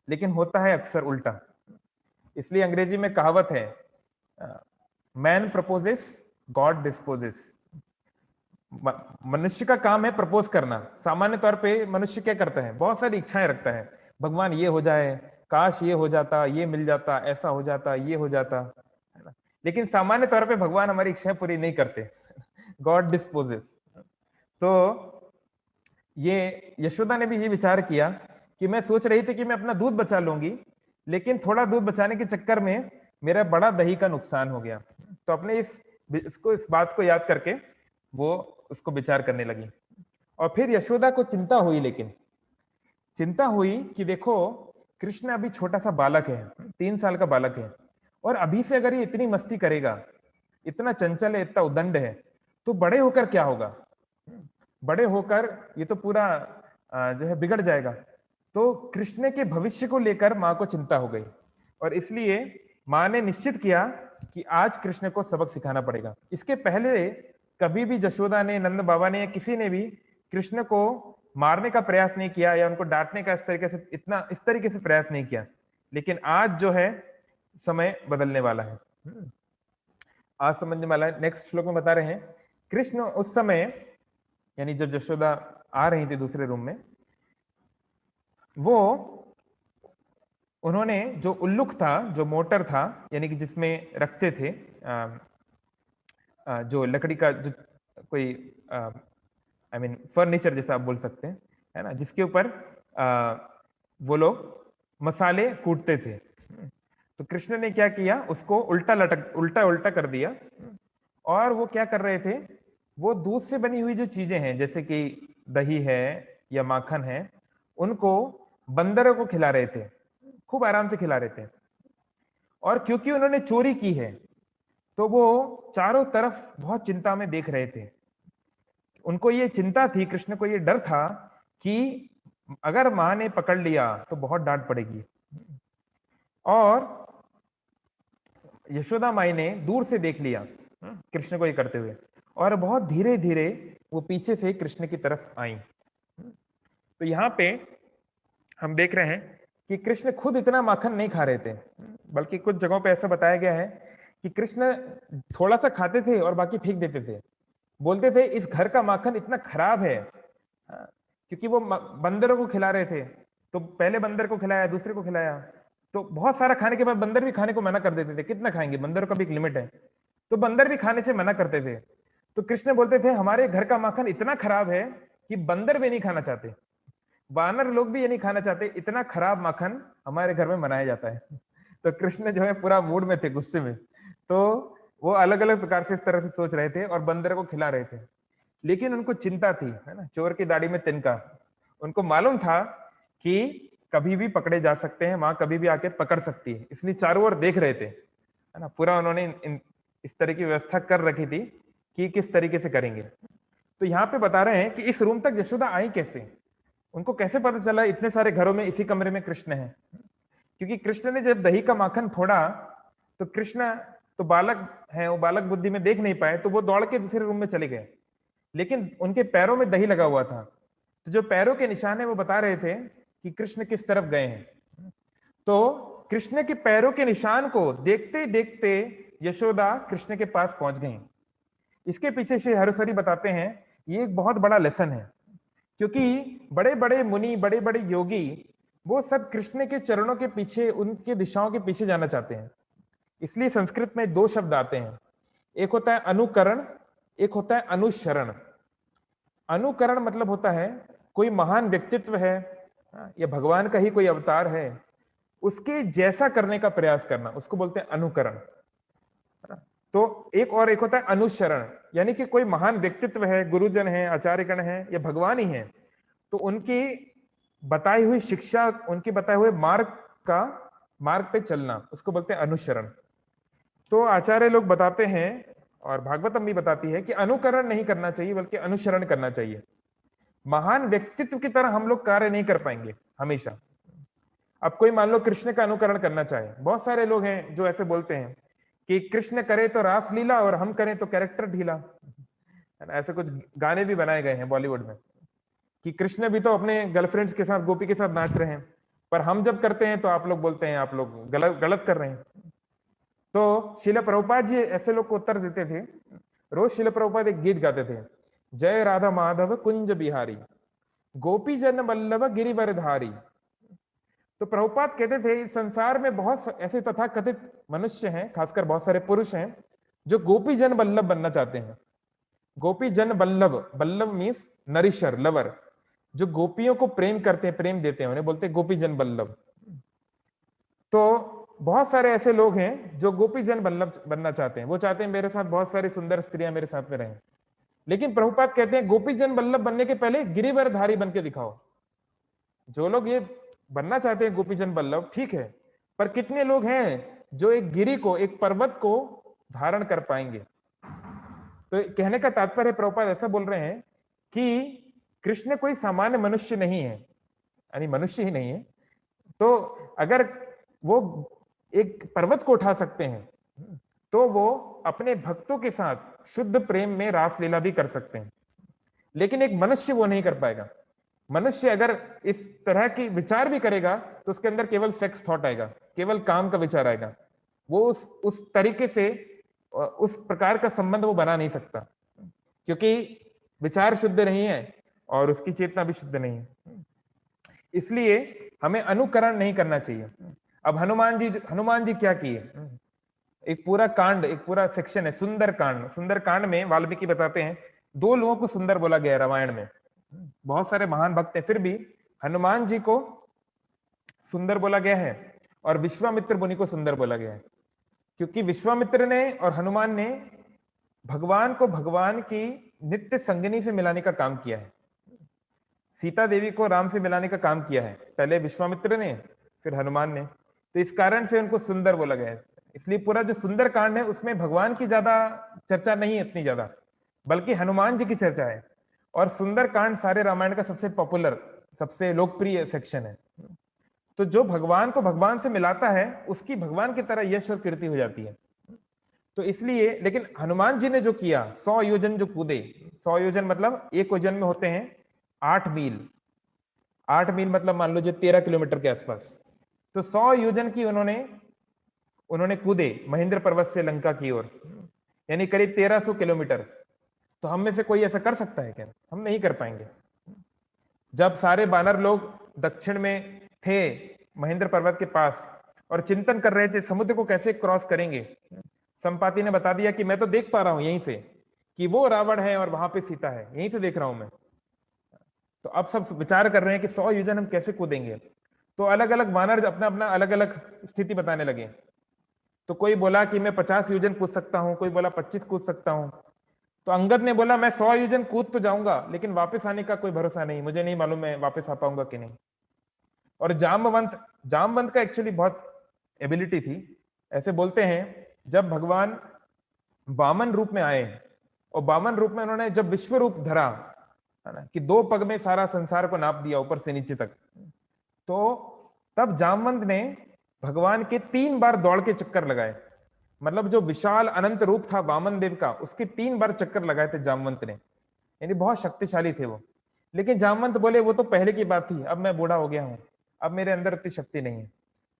लेकिन होता है अक्सर उल्टा। इसलिए अंग्रेजी में कहावत है, मैन प्रपोजेस, गॉड डिस्पोजेस। मनुष्य का काम है प्रपोज करना। सामान्य तौर पे मनुष्य क्या करता है, बहुत सारी इच्छाएं रखता है, भगवान ये हो जाए, काश ये हो जाता, ये मिल जाता, ऐसा हो जाता, ये हो जाता, है ना। लेकिन सामान्य तौर पे भगवान हमारी इच्छाएं पूरी नहीं करते, गॉड डिस्पोजेस। तो ये यशोदा ने भी ये विचार किया कि मैं सोच रही थी कि मैं अपना दूध बचा लूंगी, लेकिन थोड़ा दूध बचाने के चक्कर में मेरा बड़ा दही का नुकसान हो गया। तो अपने इस बात को याद करके वो उसको विचार करने लगी। और फिर यशोदा को चिंता हुई, लेकिन चिंता हुई कि देखो कृष्ण अभी छोटा सा बालक है, 3 साल का बालक है, और अभी से अगर ये इतनी मस्ती करेगा, इतना चंचल है, इतना उदंड है, तो बड़े होकर क्या होगा? बड़े होकर ये तो पूरा जो है बिगड़ जाएगा। तो कृष्ण के भविष्य को लेकर माँ को चिंता हो गई, और इसलिए माँ ने निश्चित किया कि आज कृष्ण को सबक सिखाना पड़ेगा। इसके पहले कभी भी जशोदा ने, नंद बाबा ने, या किसी ने भी कृष्ण को मारने का प्रयास नहीं किया, या उनको डांटने का इस तरीके से प्रयास नहीं किया। लेकिन आज जो है समय बदलने वाला है, आज समझने वाला है। नेक्स्ट श्लोक में बता रहे हैं, कृष्ण उस समय, यानी जब जशोदा आ रही थी दूसरे रूम में, वो उन्होंने जो उल्लुक था, जो मोटर था, यानी कि जिसमें रखते थे जो लकड़ी का, जो कोई आई मीन फर्नीचर जैसा आप बोल सकते हैं, है ना, जिसके ऊपर वो लोग मसाले कूटते थे। तो कृष्ण ने क्या किया, उसको उल्टा उल्टा कर दिया। और वो क्या कर रहे थे, वो दूध से बनी हुई जो चीजें हैं, जैसे कि दही है या माखन है, उनको बंदरों को खिला रहे थे। खूब आराम से खिला रहे थे। और क्योंकि उन्होंने चोरी की है तो वो चारों तरफ बहुत चिंता में देख रहे थे। उनको ये चिंता थी, कृष्ण को ये डर था कि अगर मां ने पकड़ लिया तो बहुत डांट पड़ेगी। और यशोदा माई ने दूर से देख लिया कृष्ण को ये करते हुए, और बहुत धीरे धीरे वो पीछे से कृष्ण की तरफ आई। तो यहाँ पे हम देख रहे हैं कि कृष्ण खुद इतना माखन नहीं खा रहे थे, बल्कि कुछ जगहों पे ऐसा बताया गया है कि कृष्ण थोड़ा सा खाते थे और बाकी फेंक देते थे। बोलते थे इस घर का माखन इतना खराब है। क्योंकि वो बंदरों को खिला रहे थे, तो पहले बंदर को खिलाया, दूसरे को खिलाया, तो बहुत सारा खाने के बाद बंदर भी खाने को मना कर देते थे। कितना खाएंगे, बंदरों का भी एक लिमिट है, तो बंदर भी खाने से मना करते थे। तो कृष्ण बोलते थे हमारे घर का माखन इतना खराब है कि बंदर भी नहीं खाना चाहते, वानर लोग भी ये नहीं खाना चाहते, इतना खराब माखन हमारे घर में बनाया जाता है। तो कृष्ण जो है पूरा मूड में थे, गुस्से में, तो वो अलग अलग प्रकार से इस तरह से सोच रहे थे और बंदर को खिला रहे थे। लेकिन उनको चिंता थी, है ना, चोर की दाढ़ी में तिनका। उनको मालूम था कि कभी भी पकड़े जा सकते हैं, माँ कभी भी आके पकड़ सकती है, इसलिए चारों ओर देख रहे थे, है ना। पूरा उन्होंने इस तरह की व्यवस्था कर रखी थी कि किस तरीके से करेंगे। तो यहाँ पे बता रहे हैं कि इस रूम तक यशोदा आई कैसे, उनको कैसे पता चला इतने सारे घरों में इसी कमरे में कृष्ण है। क्योंकि कृष्ण ने जब दही का माखन फोड़ा तो कृष्ण तो बालक है, वो बालक बुद्धि में देख नहीं पाए, तो वो दौड़ के दूसरे रूम में चले गए। लेकिन उनके पैरों में दही लगा हुआ था, तो जो पैरों के निशान है वो बता रहे थे कि कृष्ण किस तरफ गए हैं। तो कृष्ण के पैरों के निशान को देखते देखते यशोदा कृष्ण के पास पहुंच गई। इसके पीछे श्री हरसरी बताते हैं ये एक बहुत बड़ा लेसन है, क्योंकि बड़े बड़े मुनि, बड़े बड़े योगी, वो सब कृष्ण के चरणों के पीछे, उनके दिशाओं के पीछे जाना चाहते हैं। इसलिए संस्कृत में दो शब्द आते हैं, एक होता है अनुकरण, एक होता है अनुसरण। अनुकरण मतलब होता है कोई महान व्यक्तित्व है या भगवान का ही कोई अवतार है, उसके जैसा करने का प्रयास करना, उसको बोलते हैं अनुकरण। तो एक होता है अनुसरण, यानी कि कोई महान व्यक्तित्व है, गुरुजन है, आचार्यगण है या भगवान ही है, तो उनकी बताई हुई शिक्षा, उनके बताए हुए मार्ग पे चलना, उसको बोलते हैं अनुसरण। तो आचार्य लोग बताते हैं और भागवतम भी बताती है कि अनुकरण नहीं करना चाहिए बल्कि अनुसरण करना चाहिए। महान व्यक्तित्व की तरह हम लोग कार्य नहीं कर पाएंगे हमेशा। अब कोई मान लो कृष्ण का अनुकरण करना चाहे, बहुत सारे लोग हैं जो ऐसे बोलते हैं कि कृष्ण करे तो रासलीला और हम करें तो कैरेक्टर ढीला, है ना। ऐसे कुछ गाने भी बनाए गए हैं बॉलीवुड में कि कृष्ण भी तो अपने गर्लफ्रेंड्स के साथ, गोपी के साथ नाच रहे हैं, पर हम जब करते हैं तो आप लोग बोलते हैं आप लोग गलत गलत कर रहे हैं। तो शिला प्रभुपाद जी ऐसे लोग को उत्तर देते थे। रोज शिला प्रभुपाद एक गीत गाते थे, जय राधा माधव कुंज बिहारी, गोपी जन वल्लभ गिरिवरधारी। तो प्रभुपाद कहते थे इस संसार में बहुत ऐसे तथाकथित मनुष्य हैं, खासकर बहुत सारे पुरुष हैं जो गोपी जन वल्लभ बनना चाहते हैं। गोपी जन वल्लभ, वल्लभ मीन्स नरिशर, लवर, जो गोपियों को प्रेम करते हैं, प्रेम देते हैं, उन्हें बोलते हैं गोपी जन वल्लभ। तो बहुत सारे ऐसे लोग हैं जो गोपी जन वल्लभ बनना चाहते हैं, वो चाहते हैं मेरे साथ बहुत सारी सुंदर स्त्रियां मेरे साथ में रहें। लेकिन प्रभुपाद कहते हैं गोपी जन वल्लभ बनने के पहले गिरिवरधारी बन के दिखाओ। जो लोग ये बनना चाहते हैं गोपी जन वल्लभ, ठीक है, पर कितने लोग हैं जो एक गिरी को, एक पर्वत को धारण कर पाएंगे। तो कहने का तात्पर्य प्रभुपाद ऐसा बोल रहे हैं कि कृष्ण कोई सामान्य मनुष्य नहीं है, यानी मनुष्य ही नहीं है। तो अगर वो एक पर्वत को उठा सकते हैं तो वो अपने भक्तों के साथ शुद्ध प्रेम में रासलीला भी कर सकते हैं। लेकिन एक मनुष्य वो नहीं कर पाएगा। मनुष्य अगर इस तरह की विचार भी करेगा तो उसके अंदर केवल सेक्स थॉट आएगा, केवल काम का विचार आएगा। वो उस तरीके से, उस प्रकार का संबंध वो बना नहीं सकता, क्योंकि विचार शुद्ध नहीं है और उसकी चेतना भी शुद्ध नहीं है। इसलिए हमें अनुकरण नहीं करना चाहिए। अब हनुमान जी क्या किए, एक पूरा कांड, एक पूरा सेक्शन है सुंदर कांड। सुंदर कांड में वाल्मीकि बताते हैं दो लोगों को सुंदर बोला गया है रामायण में। बहुत सारे महान भक्त हैं, फिर भी हनुमान जी को सुंदर बोला गया है और विश्वामित्र मुनि को सुंदर बोला गया है, क्योंकि विश्वामित्र ने और हनुमान ने भगवान को भगवान की नित्य संगिनी से मिलाने का काम किया है। सीता देवी को राम से मिलाने का काम किया है पहले विश्वामित्र ने, फिर हनुमान ने, तो इस कारण से उनको सुंदर बोला गया है। इसलिए पूरा जो सुंदर कांड है उसमें भगवान की ज्यादा चर्चा नहीं है इतनी ज्यादा, बल्कि हनुमान जी की चर्चा है। और सुंदर कांड सारे रामायण का सबसे पॉपुलर, सबसे लोकप्रिय सेक्शन है। तो जो भगवान को भगवान से मिलाता है उसकी भगवान की तरह यश और कीर्ति हो जाती है। तो इसलिए, लेकिन हनुमान जी ने जो किया, 100 योजन जो कूदे, 100 योजन मतलब एक योजन में होते हैं 8 मील, 8 मील मतलब मान लो जो 13 किलोमीटर के आसपास। तो 100 योजन की उन्होंने कूदे महेंद्र पर्वत से लंका की ओर, यानी करीब 1300 किलोमीटर। तो हम में से कोई ऐसा कर सकता है क्या? हम नहीं कर पाएंगे। जब सारे बानर लोग दक्षिण में थे महेंद्र पर्वत के पास और चिंतन कर रहे थे समुद्र को कैसे क्रॉस करेंगे, संपाति ने बता दिया कि मैं तो देख पा रहा हूं यहीं से कि वो रावण है और वहां पे सीता है, यहीं से देख रहा हूं मैं। तो अब सब विचार कर रहे हैं कि 100 योजन हम कैसे कूदेंगे। तो अलग अलग वानर अपना अपना अलग अलग स्थिति बताने लगे। तो कोई बोला कि मैं 50 योजन कूद सकता हूं, कोई बोला 25 कूद सकता हूं। तो अंगद ने बोला मैं 100 योजन कूद तो जाऊंगा, लेकिन वापस आने का कोई भरोसा नहीं, मुझे नहीं मालूम मैं वापस आ पाऊंगा कि नहीं। और जामवंत का एक्चुअली बहुत एबिलिटी थी। ऐसे बोलते हैं जब भगवान वामन रूप में आए और वामन रूप में उन्होंने जब विश्व रूप धरा, है ना, कि 2 पग में सारा संसार को नाप दिया ऊपर से नीचे तक, तो तब जामवंत ने भगवान के 3 बार दौड़ के चक्कर लगाए। मतलब जो विशाल अनंत रूप था वामन देव का, उसके 3 बार चक्कर लगाए थे जामवंत ने, यानी बहुत शक्तिशाली थे वो। लेकिन जामवंत बोले वो तो पहले की बात थी, अब मैं बूढ़ा हो गया हूं, अब मेरे अंदर इतनी शक्ति नहीं है।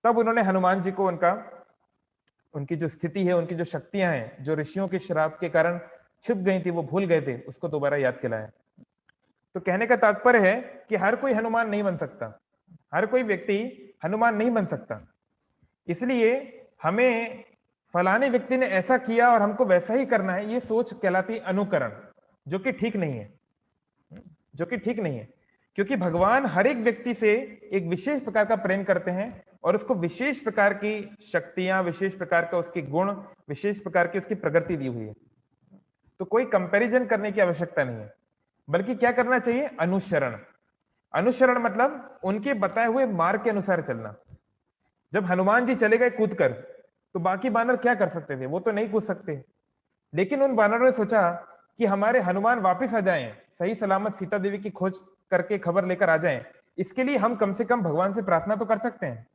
तब उन्होंने हनुमान जी को उनकी जो स्थिति है, उनकी जो शक्तियां हैं, जो ऋषियों के श्राप के कारण छिप गई थी, वो भूल गए थे, उसको दोबारा याद दिलाया। तो कहने का तात्पर्य है कि हर कोई हनुमान नहीं बन सकता, हर कोई व्यक्ति हनुमान नहीं बन सकता। इसलिए हमें फलाने व्यक्ति ने ऐसा किया और हमको वैसा ही करना है, ये सोच कहलाती है अनुकरण, जो कि ठीक नहीं है, जो कि ठीक नहीं है। क्योंकि भगवान हर एक व्यक्ति से एक विशेष प्रकार का प्रेम करते हैं और उसको विशेष प्रकार की शक्तियां, विशेष प्रकार का उसके गुण, विशेष प्रकार की उसकी प्रकृति दी हुई है। तो कोई कंपैरिजन करने की आवश्यकता नहीं है, बल्कि क्या करना चाहिए? अनुसरण। अनुसरण मतलब उनके बताए हुए मार्ग के अनुसार चलना। जब हनुमान जी चले गए कूद कर, तो बाकी बानर क्या कर सकते थे? वो तो नहीं कूद सकते। लेकिन उन बानरों ने सोचा कि हमारे हनुमान वापस आ जाएं, सही सलामत सीता देवी की खोज करके खबर लेकर आ जाएं, इसके लिए हम कम से कम भगवान से प्रार्थना तो कर सकते हैं।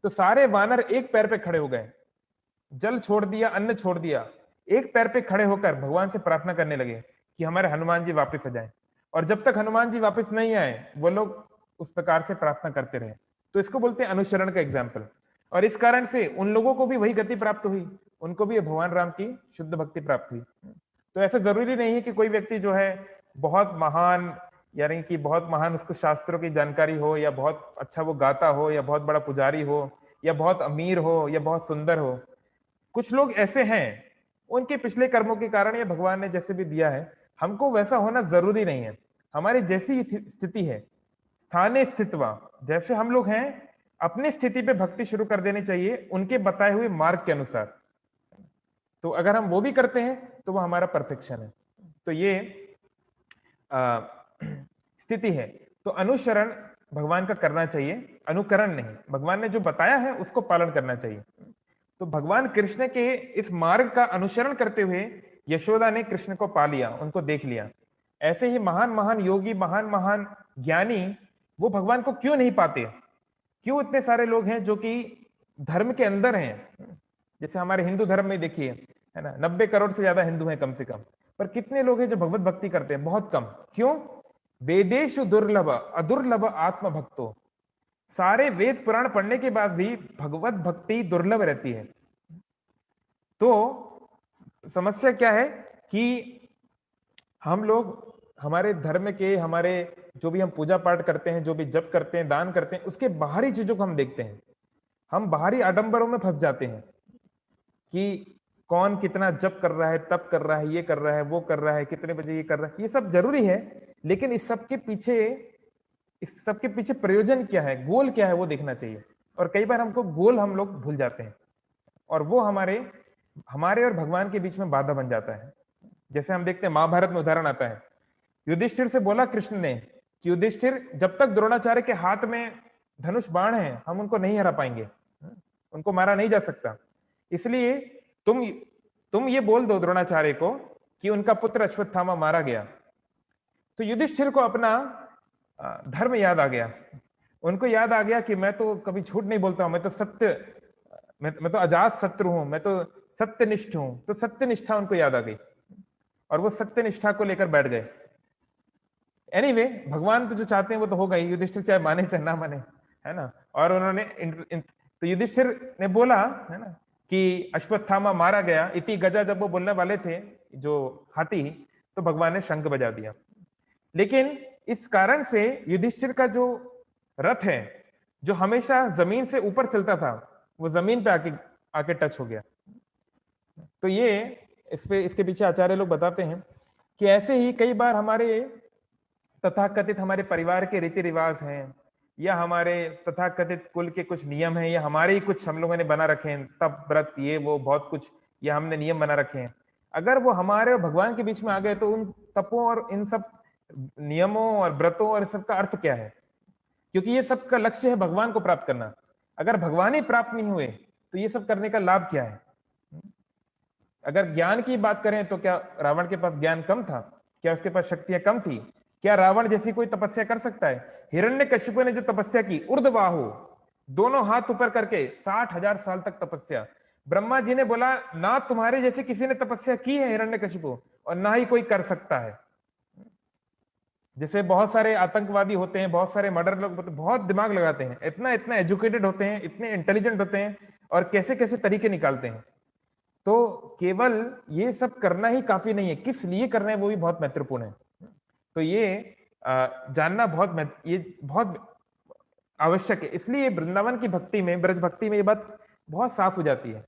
तो सारे वानर एक पैर पे खड़े हो गए, जल छोड़ दिया, अन्न छोड़ दिया, एक पैर पे खड़े होकर भगवान से प्रार्थना करने लगे कि हमारे हनुमान जी वापस आ जाएं। और जब तक हनुमान जी वापस नहीं आए, वो लोग उस प्रकार से प्रार्थना करते रहे। तो इसको बोलते हैं अनुसरण का एग्जाम्पल। और इस कारण से उन लोगों को भी वही गति प्राप्त हुई, उनको भी भगवान राम की शुद्ध भक्ति प्राप्त हुई। तो ऐसा जरूरी नहीं है कि कोई व्यक्ति जो है बहुत महान, यानी कि बहुत महान उसको शास्त्रों की जानकारी हो, या बहुत अच्छा वो गाता हो, या बहुत बड़ा पुजारी हो, या बहुत अमीर हो, या बहुत सुंदर हो। कुछ लोग ऐसे हैं, उनके पिछले कर्मों के कारण या भगवान ने जैसे भी दिया है, हमको वैसा होना जरूरी नहीं है। हमारी जैसी स्थिति है, स्थाने स्थितवा, जैसे हम लोग हैं, अपनी स्थिति पे भक्ति शुरू कर देनी चाहिए उनके बताए हुए मार्ग के अनुसार। तो अगर हम वो भी करते हैं तो वो हमारा परफेक्शन है। तो ये स्थिति है। तो अनुसरण भगवान का करना चाहिए, अनुकरण नहीं। भगवान ने जो बताया है उसको पालन करना चाहिए। तो भगवान कृष्ण के इस मार्ग का अनुसरण करते हुए यशोदा ने कृष्ण को पा लिया, उनको देख लिया। ऐसे ही महान महान योगी, महान महान ज्ञानी, वो भगवान को क्यों नहीं पाते? क्यों इतने सारे लोग हैं जो कि धर्म के अंदर हैं? जैसे हमारे हिंदू धर्म में देखिए, है ना, 90 करोड़ से ज्यादा हिंदू हैं कम से कम, पर कितने लोग हैं जो भगवत भक्ति करते हैं? बहुत कम। क्यों? वेदेशु दुर्लभ अदुर्लभ आत्म भक्तो। सारे वेद पुराण पढ़ने के बाद भी भगवत भक्ति दुर्लभ रहती है। तो समस्या क्या है कि हम लोग हमारे धर्म के, हमारे जो भी हम पूजा पाठ करते हैं, जो भी जप करते हैं, दान करते हैं, उसके बाहरी चीजों को हम देखते हैं। हम बाहरी आडंबरों में फंस जाते हैं कि कौन कितना जप कर रहा है, तप कर रहा है, ये कर रहा है, वो कर रहा है, कितने बजे ये कर रहा है। ये सब जरूरी है, लेकिन इस सब के पीछे प्रयोजन क्या है, गोल क्या है, वो देखना चाहिए। और कई बार हमको गोल हम लोग भूल जाते हैं, और वो हमारे और भगवान के बीच में बाधा बन जाता है। जैसे हम देखते हैं महाभारत में उदाहरण आता है, युधिष्ठिर से बोला कृष्ण ने कि युधिष्ठिर, जब तक द्रोणाचार्य के हाथ में धनुष बाण है, हम उनको नहीं हरा पाएंगे, उनको मारा नहीं जा सकता। इसलिए तुम ये बोल दो द्रोणाचार्य को कि उनका पुत्र अश्वत्थामा मारा गया। तो युधिष्ठिर को अपना धर्म याद आ गया, उनको याद आ गया कि मैं तो कभी झूठ नहीं बोलता हूं, मैं तो मैं तो अजात शत्रु हूं, मैं तो सत्यनिष्ठ हूं। तो सत्यनिष्ठा उनको याद आ गई और वो सत्यनिष्ठा को लेकर बैठ गए। एनीवे, भगवान तो जो चाहते हैं वो तो होगा ही, युधिष्ठिर चाहे माने चाहे ना माने, है ना। और उन्होंने तो युधिष्ठिर ने बोला, है ना, कि अश्वत्थामा मारा गया इति गजा, जब वो बोलने वाले थे जो हाथी, तो भगवान ने शंख बजा दिया। लेकिन इस कारण से युधिष्ठिर का जो रथ है, जो हमेशा जमीन से ऊपर चलता था, वो जमीन पे आके टच हो गया। तो ये इसके पीछे आचार्य लोग बताते हैं कि ऐसे ही कई बार हमारे तथाकथित हमारे परिवार के रीति रिवाज हैं, या हमारे तथाकथित कुल के कुछ नियम हैं, या हमारे ही कुछ हम लोगों ने बना रखे हैं, तप व्रत ये वो बहुत कुछ, या हमने नियम बना रखे हैं, अगर वो हमारे और भगवान के बीच में आ गए तो उन तपों और इन सब नियमों और व्रतों और सबका अर्थ क्या है? क्योंकि ये सब का लक्ष्य है भगवान को प्राप्त करना। अगर भगवान ही प्राप्त नहीं हुए तो ये सब करने का लाभ क्या है? अगर ज्ञान की बात करें तो क्या रावण के पास ज्ञान कम था? क्या उसके पास शक्तियां कम थी? क्या रावण जैसी कोई तपस्या कर सकता है? हिरण्यकशिपु ने जो तपस्या की, ऊर्ध्वबाहु, दोनों हाथ ऊपर करके 60,000 साल तक तपस्या। ब्रह्मा जी ने बोला ना तुम्हारे जैसे किसी ने तपस्या की है हिरण्यकशिपु, और ना ही कोई कर सकता है। जैसे बहुत सारे आतंकवादी होते हैं, बहुत सारे मर्डर लोग बहुत दिमाग लगाते हैं, इतना इतना एजुकेटेड होते हैं, इतने इंटेलिजेंट होते हैं, और कैसे कैसे तरीके निकालते हैं। तो केवल ये सब करना ही काफी नहीं है, किस लिए करना है वो भी बहुत महत्वपूर्ण है। तो ये जानना बहुत आवश्यक है। इसलिए वृंदावन की भक्ति में, ब्रज भक्ति में ये बात बहुत साफ हो जाती है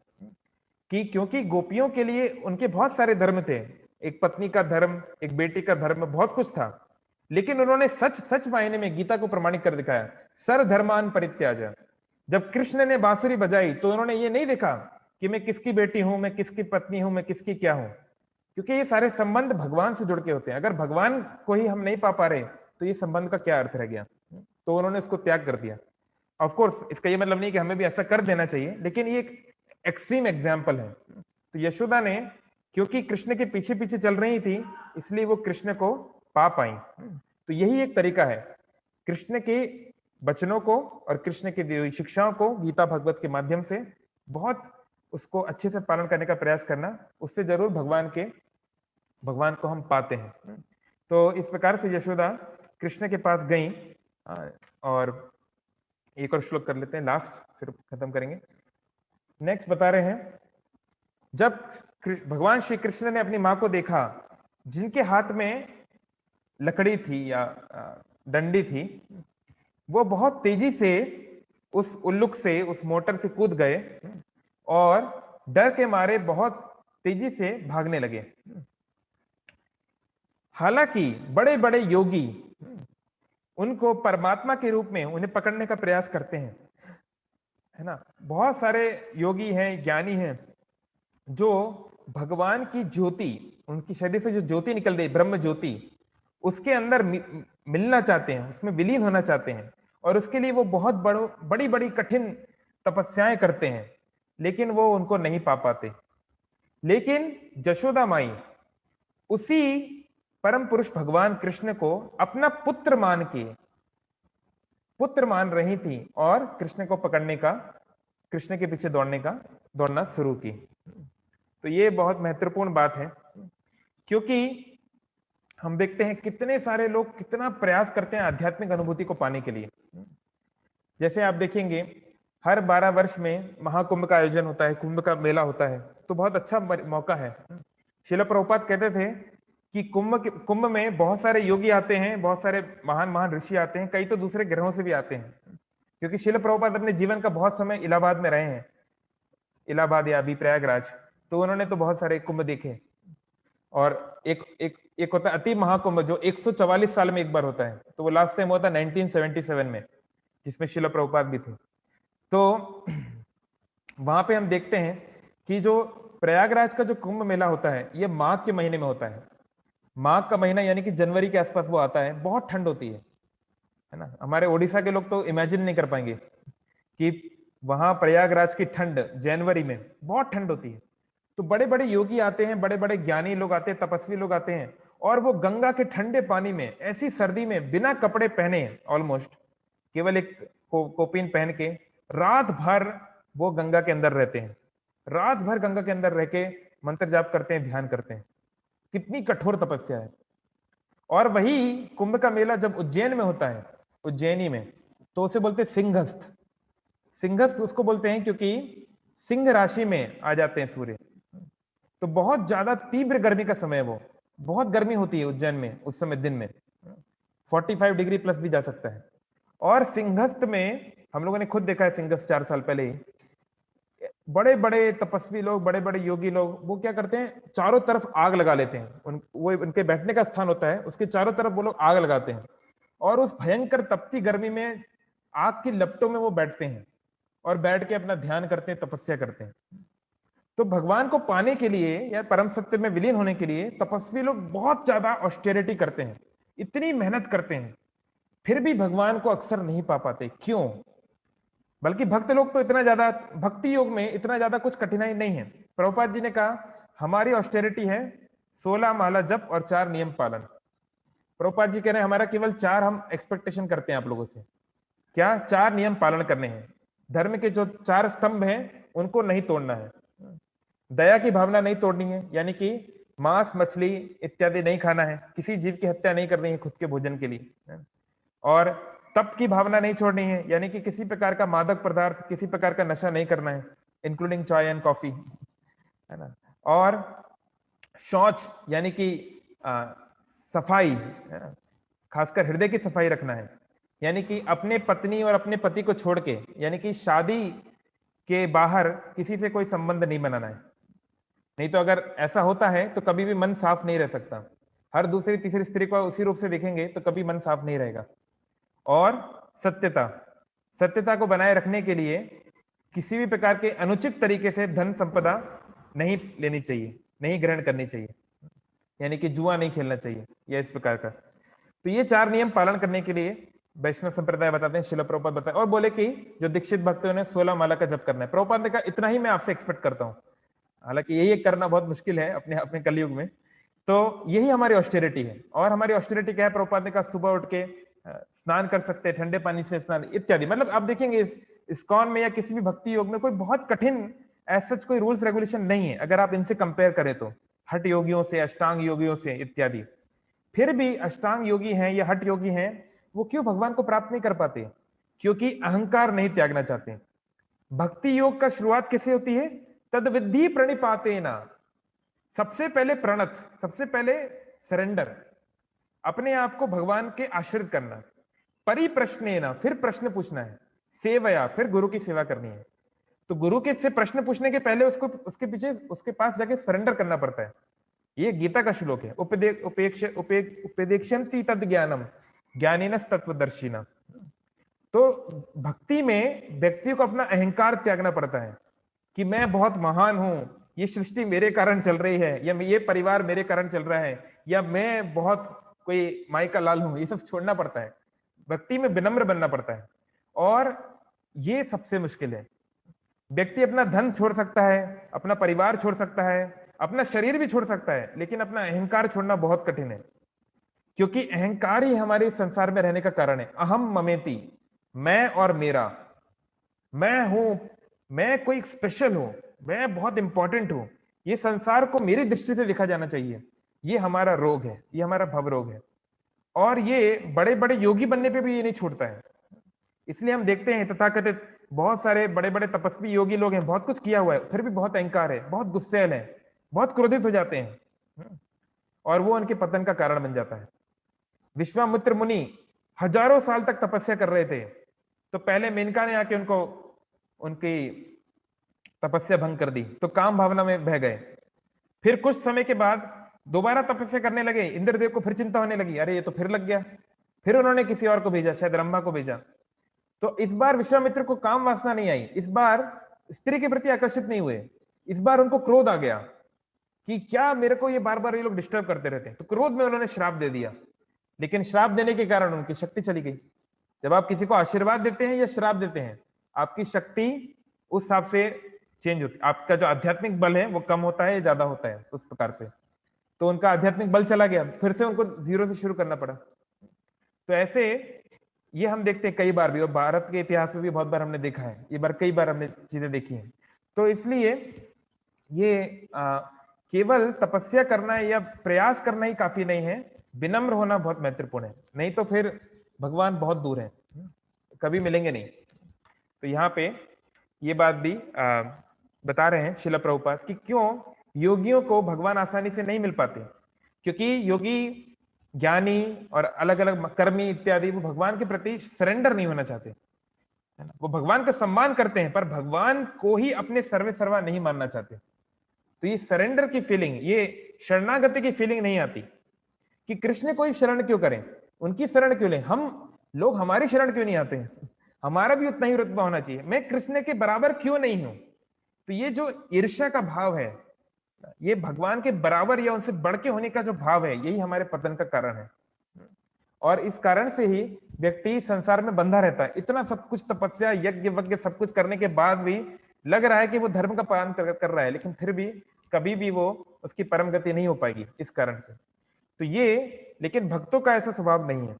कि क्योंकि गोपियों के लिए उनके बहुत सारे धर्म थे, एक पत्नी का धर्म, एक बेटी का धर्म, बहुत कुछ था, लेकिन उन्होंने सच सच मायने में गीता को प्रमाणित कर दिखाया, सर धर्मान परित्याज्य। जब कृष्ण ने बांसुरी बजाई तो उन्होंने ये नहीं देखा कि मैं किसकी बेटी हूं, मैं किसकी पत्नी हूं, मैं किसकी क्या हूं, क्योंकि ये सारे संबंध भगवान से जुड़ के होते हैं। अगर भगवान को ही हम नहीं पा पा रहे तो ये संबंध का क्या अर्थ रह गया? तो उन्होंने इसको त्याग कर दिया। ऑफ कोर्स इसका ये मतलब नहीं कि हमें भी ऐसा कर देना चाहिए, लेकिन ये एक एक्सट्रीम एग्जाम्पल है। तो यशोदा ने क्योंकि कृष्ण के पीछे पीछे चल रही थी, इसलिए वो कृष्ण को पा पाई। तो यही एक तरीका है, कृष्ण के वचनों को और कृष्ण की दी हुई शिक्षाओं को गीता भगवत के माध्यम से बहुत उसको अच्छे से पालन करने का प्रयास करना, उससे जरूर भगवान को हम पाते हैं। तो इस प्रकार से यशोदा कृष्ण के पास गई। और एक और श्लोक कर लेते हैं, लास्ट, फिर खत्म करेंगे। नेक्स्ट बता रहे हैं, जब भगवान श्री कृष्ण ने अपनी मां को देखा, जिनके हाथ में लकड़ी थी या डंडी थी, वो बहुत तेजी से उस उल्लुक से, उस मोटर से कूद गए और डर के मारे बहुत तेजी से भागने लगे। हालांकि बड़े बड़े योगी उनको परमात्मा के रूप में उन्हें पकड़ने का प्रयास करते हैं, है ना। बहुत सारे योगी हैं, ज्ञानी हैं, जो भगवान की ज्योति, उनकी शरीर से जो ज्योति निकल रही, ब्रह्म ज्योति, उसके अंदर मिलना चाहते हैं, उसमें विलीन होना चाहते हैं, और उसके लिए वो बहुत बड़ी बड़ी कठिन तपस्याएं करते हैं, लेकिन वो उनको नहीं पा पाते। लेकिन जशोदा माई उसी परम पुरुष भगवान कृष्ण को अपना पुत्र मान रही थी, और कृष्ण को पकड़ने का, कृष्ण के पीछे दौड़ना शुरू की। तो ये बहुत महत्वपूर्ण बात है, क्योंकि हम देखते हैं कितने सारे लोग कितना प्रयास करते हैं आध्यात्मिक अनुभूति को पाने के लिए। जैसे आप देखेंगे हर 12 वर्ष में महाकुंभ का आयोजन होता है, कुंभ का मेला होता है, तो बहुत अच्छा मौका है। श्रील प्रभुपाद कहते थे कि कुंभ में बहुत सारे योगी आते हैं, बहुत सारे महान महान ऋषि आते हैं, कई तो दूसरे ग्रहों से भी आते हैं, क्योंकि श्रील प्रभुपाद अपने जीवन का बहुत समय इलाहाबाद में रहे हैं, इलाहाबाद या अभी प्रयागराज, तो उन्होंने तो बहुत सारे कुंभ देखे। और एक होता है अति महाकुंभ, जो 144 साल में एक बार होता है, तो वो लास्ट टाइम होता है 1977 में, जिसमें श्रील प्रभुपाद भी थे। तो वहां पे हम देखते हैं कि जो प्रयागराज का जो कुंभ मेला होता है, ये माघ के महीने में होता है। माघ का महीना यानी कि जनवरी के आसपास वो आता है, बहुत ठंड होती है है ना। हमारे उड़ीसा के लोग तो इमेजिन नहीं कर पाएंगे कि वहां प्रयागराज की ठंड जनवरी में बहुत ठंड होती है। तो बड़े बड़े योगी आते हैं, बड़े बड़े ज्ञानी लोग आते हैं, तपस्वी लोग आते हैं, और वो गंगा के ठंडे पानी में ऐसी सर्दी में बिना कपड़े पहने, ऑलमोस्ट केवल एक कोपीन पहन के रात भर वो गंगा के अंदर रहते हैं। रात भर गंगा के अंदर रह के मंत्र जाप करते हैं, ध्यान करते हैं। कितनी कठोर तपस्या है। और वही कुंभ का मेला जब उज्जैन में होता है, उज्जैनी में, तो उसे बोलते हैं सिंहस्थ। सिंहस्थ उसको बोलते हैं क्योंकि सिंह राशि में आ जाते हैं सूर्य। तो बहुत ज्यादा तीव्र गर्मी का समय है वो, बहुत गर्मी होती है उज्जैन में उस समय दिन में, 45 डिग्री प्लस भी जा सकता है। और सिंहस्थ में हम लोगों ने खुद देखा है, सिंहस्थ 4 साल पहले ही, बड़े बड़े तपस्वी लोग, बड़े बड़े योगी लोग वो क्या करते हैं, चारों तरफ आग लगा लेते हैं। वो उनके बैठने का स्थान होता है, उसके चारों तरफ वो लोग आग लगाते हैं, और उस भयंकर तपती गर्मी में आग की लपटों में वो बैठते हैं और बैठ के अपना ध्यान करते हैं, तपस्या करते हैं। तो भगवान को पाने के लिए या परम सत्य में विलीन होने के लिए तपस्वी लोग बहुत ज्यादा ऑस्टेरिटी करते हैं, इतनी मेहनत करते हैं, फिर भी भगवान को अक्सर नहीं पा पाते। क्यों? बल्कि भक्त लोग तो इतना ज्यादा, भक्ति योग में इतना ज्यादा कुछ कठिनाई नहीं है। प्रभुपाद जी ने कहा हमारी ऑस्टेरिटी है 16 माला जप और 4 नियम पालन। प्रभुपाद जी कह रहे हैं हमारा केवल 4 हम एक्सपेक्टेशन करते हैं आप लोगों से। क्या? 4 नियम पालन करने हैं। धर्म के जो 4 स्तंभ हैं उनको नहीं तोड़ना है। दया की भावना नहीं तोड़नी है, यानी कि मांस मछली इत्यादि नहीं खाना है, किसी जीव की हत्या नहीं करनी है खुद के भोजन के लिए। और तप की भावना नहीं छोड़नी है, यानी कि किसी प्रकार का मादक पदार्थ, किसी प्रकार का नशा नहीं करना है, इंक्लूडिंग चाय एंड कॉफी, है ना। और शौच यानी कि सफाई, खासकर हृदय की सफाई रखना है, यानी कि अपने पत्नी और अपने पति को छोड़ के, यानी कि शादी के बाहर किसी से कोई संबंध नहीं बनाना है। नहीं तो अगर ऐसा होता है तो कभी भी मन साफ नहीं रह सकता। हर दूसरी तीसरी स्त्री को उसी रूप से देखेंगे तो कभी मन साफ नहीं रहेगा। और सत्यता, सत्यता को बनाए रखने के लिए किसी भी प्रकार के अनुचित तरीके से धन संपदा नहीं लेनी चाहिए, नहीं ग्रहण करनी चाहिए, यानी कि जुआ नहीं खेलना चाहिए या इस प्रकार का। तो ये 4 नियम पालन करने के लिए वैष्णव संप्रदाय बताते हैं, शिल प्रभुपाद बताए, और बोले कि जो दीक्षित भक्तों ने 16 माला का जप करना है। प्रभुपाद ने कहा इतना ही मैं आपसे एक्सपेक्ट करता हूँ। हालांकि यही करना बहुत मुश्किल है अपने अपने कलयुग में। तो यही हमारी ऑस्टेरिटी है। और हमारी ऑस्टेरिटी क्या है? प्रभुपाद ने कहा सुबह उठ के स्नान कर सकते हैं, ठंडे पानी से स्नान इत्यादि। मतलब आप देखेंगे इस्कॉन में या किसी भी भक्ति योग में कोई बहुत कठिन ऐसा कोई रूल्स रेगुलेशन नहीं है, अगर आप इनसे कंपेयर करें तो, हठ योगियों से, अष्टांग योगियों से इत्यादि। फिर भी अष्टांग योगी हैं या हठ योगी हैं, वो क्यों भगवान को प्राप्त नहीं कर पाते? क्योंकि अहंकार नहीं त्यागना चाहते। भक्ति योग का शुरुआत कैसे होती है? तद विद्धि प्रणिपाते ना, सबसे पहले प्रणत, सबसे पहले सरेंडर, अपने आप को भगवान के आश्रित करना। परिप्रश्ने ना, फिर प्रश्न पूछना है। सेवया, फिर गुरु की सेवा करनी है। तो गुरु के से प्रश्न पूछने के पहले उसको उसके पीछे उसके पास जाके सरेंडर करना पड़ता है। ये गीता का श्लोक है, उपदेक्षन्ति तद ज्ञानम ज्ञानिनस् तत्वदर्शिना। तो भक्ति में व्यक्ति को अपना अहंकार त्यागना पड़ता है कि मैं बहुत महान हूं, ये सृष्टि मेरे कारण चल रही है, या ये परिवार मेरे कारण चल रहा है, या मैं बहुत कोई माई का लाल हूं, ये सब छोड़ना पड़ता है। भक्ति में विनम्र बनना पड़ता है, और ये सबसे मुश्किल है। व्यक्ति अपना धन छोड़ सकता है, अपना परिवार छोड़ सकता है, अपना शरीर भी छोड़ सकता है, लेकिन अपना अहंकार छोड़ना बहुत कठिन है। क्योंकि अहंकार ही हमारे संसार में रहने का कारण है। अहम ममेति, मैं और मेरा, मैं हूं, मैं कोई स्पेशल हूं, मैं बहुत इंपॉर्टेंट हूं, ये संसार को मेरी दृष्टि से देखा जाना चाहिए। ये हमारा रोग है, ये हमारा भव रोग है। और ये बड़े बड़े योगी बनने पे भी ये नहीं छूटता है। इसलिए हम देखते हैं तथाकथित बहुत सारे बड़े बड़े तपस्वी योगी लोग हैं, बहुत कुछ किया हुआ है, फिर भी बहुत अहंकार है, बहुत गुस्सैल है, बहुत क्रोधित हो जाते हैं, और वो उनके पतन का कारण बन जाता है। विश्वामित्र मुनि हजारों साल तक तपस्या कर रहे थे, तो पहले मेनका ने आके उनको उनकी तपस्या भंग कर दी, तो काम भावना में बह गए। फिर कुछ समय के बाद दोबारा तपस्या करने लगे, इंद्रदेव को फिर चिंता होने लगी, अरे ये तो फिर लग गया। फिर उन्होंने किसी और को भेजा, शायद रंभा को भेजा। तो इस बार विश्वामित्र को काम वासना नहीं आई, इस बार स्त्री के प्रति आकर्षित नहीं हुए, इस बार उनको क्रोध आ गया कि क्या मेरे को ये बार बार ये लोग डिस्टर्ब करते रहते हैं। तो क्रोध में उन्होंने श्राप दे दिया, लेकिन श्राप देने के कारण उनकी शक्ति चली गई। जब आप किसी को आशीर्वाद देते हैं या श्राप देते हैं, आपकी शक्ति उस हिसाब से चेंज होती है। आपका जो आध्यात्मिक बल है वो कम होता है या ज्यादा होता है उस प्रकार से। तो उनका आध्यात्मिक बल चला गया, फिर से उनको जीरो से शुरू करना पड़ा। तो ऐसे ये हम देखते हैं कई बार भी, और भारत के इतिहास में भी बहुत बार हमने देखा है, ये बार कई बार हमने चीजें देखी हैं। तो इसलिए ये केवल तपस्या करना या प्रयास करना ही काफी नहीं है, विनम्र होना बहुत महत्वपूर्ण है, नहीं तो फिर भगवान बहुत दूर है, कभी मिलेंगे नहीं। तो यहाँ पे ये बात भी बता रहे हैं शिला प्रभुपाद कि क्यों योगियों को भगवान आसानी से नहीं मिल पाते, क्योंकि योगी ज्ञानी और अलग अलग कर्मी इत्यादि वो भगवान के प्रति सरेंडर नहीं होना चाहते, है ना। वो भगवान का सम्मान करते हैं पर भगवान को ही अपने सर्वे सर्वा नहीं मानना चाहते। तो ये सरेंडर की फीलिंग, ये शरणागति की फीलिंग नहीं आती कि कृष्ण को ही शरण क्यों करें, उनकी शरण क्यों लें, हम लोग हमारी शरण क्यों नहीं आते हैं, हमारा भी उतना ही रुतबा होना चाहिए, मैं कृष्ण के बराबर क्यों नहीं हूं। तो ये जो ईर्ष्या का भाव है, ये भगवान के बराबर या उनसे बढ़ के होने का जो भाव है, यही हमारे पतन का कारण है। और इस कारण से ही व्यक्ति संसार में बंधा रहता है। इतना सब कुछ तपस्या यज्ञ वज्ञ सब कुछ करने के बाद भी लग रहा है कि वो धर्म का पालन कर रहा है, लेकिन फिर भी कभी भी वो उसकी परम गति नहीं हो पाएगी इस कारण से। तो ये, लेकिन भक्तों का ऐसा स्वभाव नहीं है।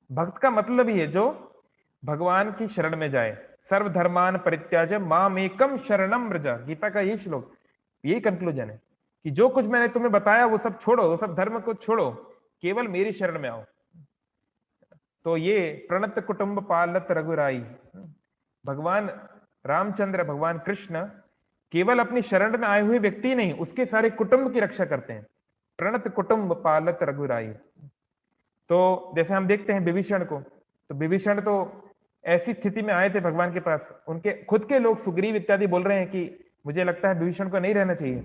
भक्त का मतलब ही है जो भगवान की शरण में जाए, सर्वधर्मान परित्याज्य मामेकम शरणम व्रज, गीता का यही श्लोक, यही कंक्लूजन है कि जो कुछ मैंने तुम्हें बताया वो सब छोड़ो, वो सब धर्म को छोड़ो, केवल मेरी शरण में आओ। तो ये प्रणत कुटुंब पालत रघुराई, भगवान रामचंद्र भगवान कृष्ण केवल अपनी शरण में आए हुए व्यक्ति नहीं, उसके सारे कुटुंब की रक्षा करते हैं। प्रणत कुटुंब पालत रघुराई। तो जैसे हम देखते हैं विभीषण को, तो विभीषण तो ऐसी स्थिति में आए थे भगवान के पास, उनके खुद के लोग सुग्रीव इत्यादि बोल रहे हैं कि मुझे लगता है विभीषण को नहीं रहना चाहिए,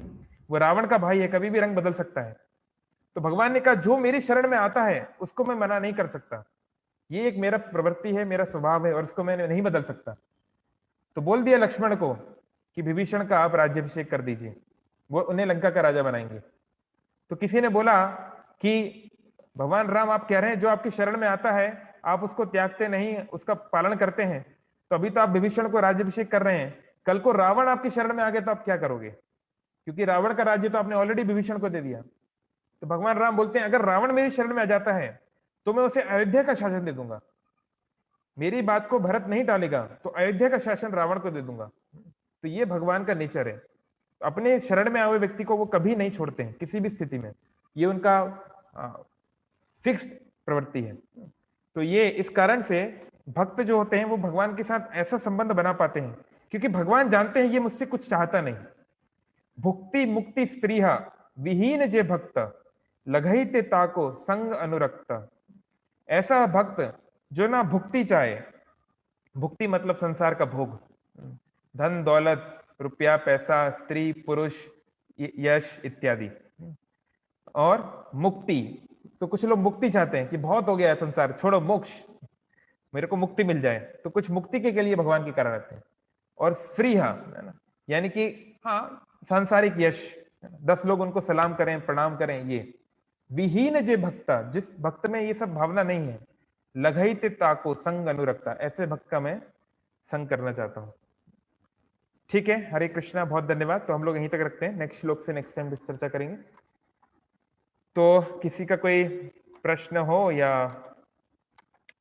वो रावण का भाई है, कभी भी रंग बदल सकता है। तो भगवान ने कहा जो मेरी शरण में आता है उसको मैं मना नहीं कर सकता, ये एक मेरा प्रवृत्ति है, मेरा स्वभाव है, और इसको मैं नहीं बदल सकता। तो बोल दिया लक्ष्मण को कि विभीषण का आप राज्याभिषेक कर दीजिए, वो उन्हें लंका का राजा बनाएंगे। तो किसी ने बोला कि भगवान राम आप कह रहे हैं जो आपकी शरण में आता है आप उसको त्यागते नहीं, उसका पालन करते हैं, तो अभी तो आप विभीषण को राज्याभिषेक कर रहे हैं, कल को रावण आपकी शरण में आ गया तो आप क्या करोगे, क्योंकि रावण का राज्य तो आपने ऑलरेडी विभीषण को दे दिया। तो भगवान राम बोलते हैं अगर रावण मेरी शरण में आ जाता है तो मैं उसे अयोध्या का शासन दे दूंगा, मेरी बात को भरत नहीं टालेगा तो अयोध्या का शासन रावण को दे दूंगा। तो ये भगवान का नेचर है, अपने शरण में आए हुए व्यक्ति को वो कभी नहीं छोड़ते हैं किसी भी स्थिति में, ये उनका फिक्स प्रवृत्ति है। तो ये इस कारण से भक्त जो होते हैं वो भगवान के साथ ऐसा संबंध बना पाते हैं, क्योंकि भगवान जानते हैं ये मुझसे कुछ चाहता नहीं। भुक्ति मुक्ति स्त्रीहा विहीन जे भक्त लगहिते ताको संग अनुरक्त। ऐसा भक्त जो ना भुक्ति चाहे, भुक्ति मतलब संसार का भोग, धन दौलत रुपया पैसा स्त्री पुरुष यश इत्यादि, और मुक्ति, तो कुछ लोग मुक्ति चाहते हैं कि बहुत हो गया है संसार, छोड़ो मोक्ष, मेरे को मुक्ति मिल जाए, तो कुछ मुक्ति के लिए भगवान के कारण रहते हैं। और स्त्रीहा है ना, यानी कि हाँ सांसारिक यश, 10 लोग उनको सलाम करें प्रणाम करें, ये विहीन जे भक्ता, जिस भक्त में ये सब भावना नहीं है, लगहिते ताको संग अनुरक्ता, ऐसे भक्त का मैं संग करना चाहता हूं। ठीक है, हरे कृष्णा, बहुत धन्यवाद। तो हम लोग यहीं तक रखते हैं, नेक्स्ट श्लोक से नेक्स्ट टाइम चर्चा करेंगे। तो किसी का कोई प्रश्न हो या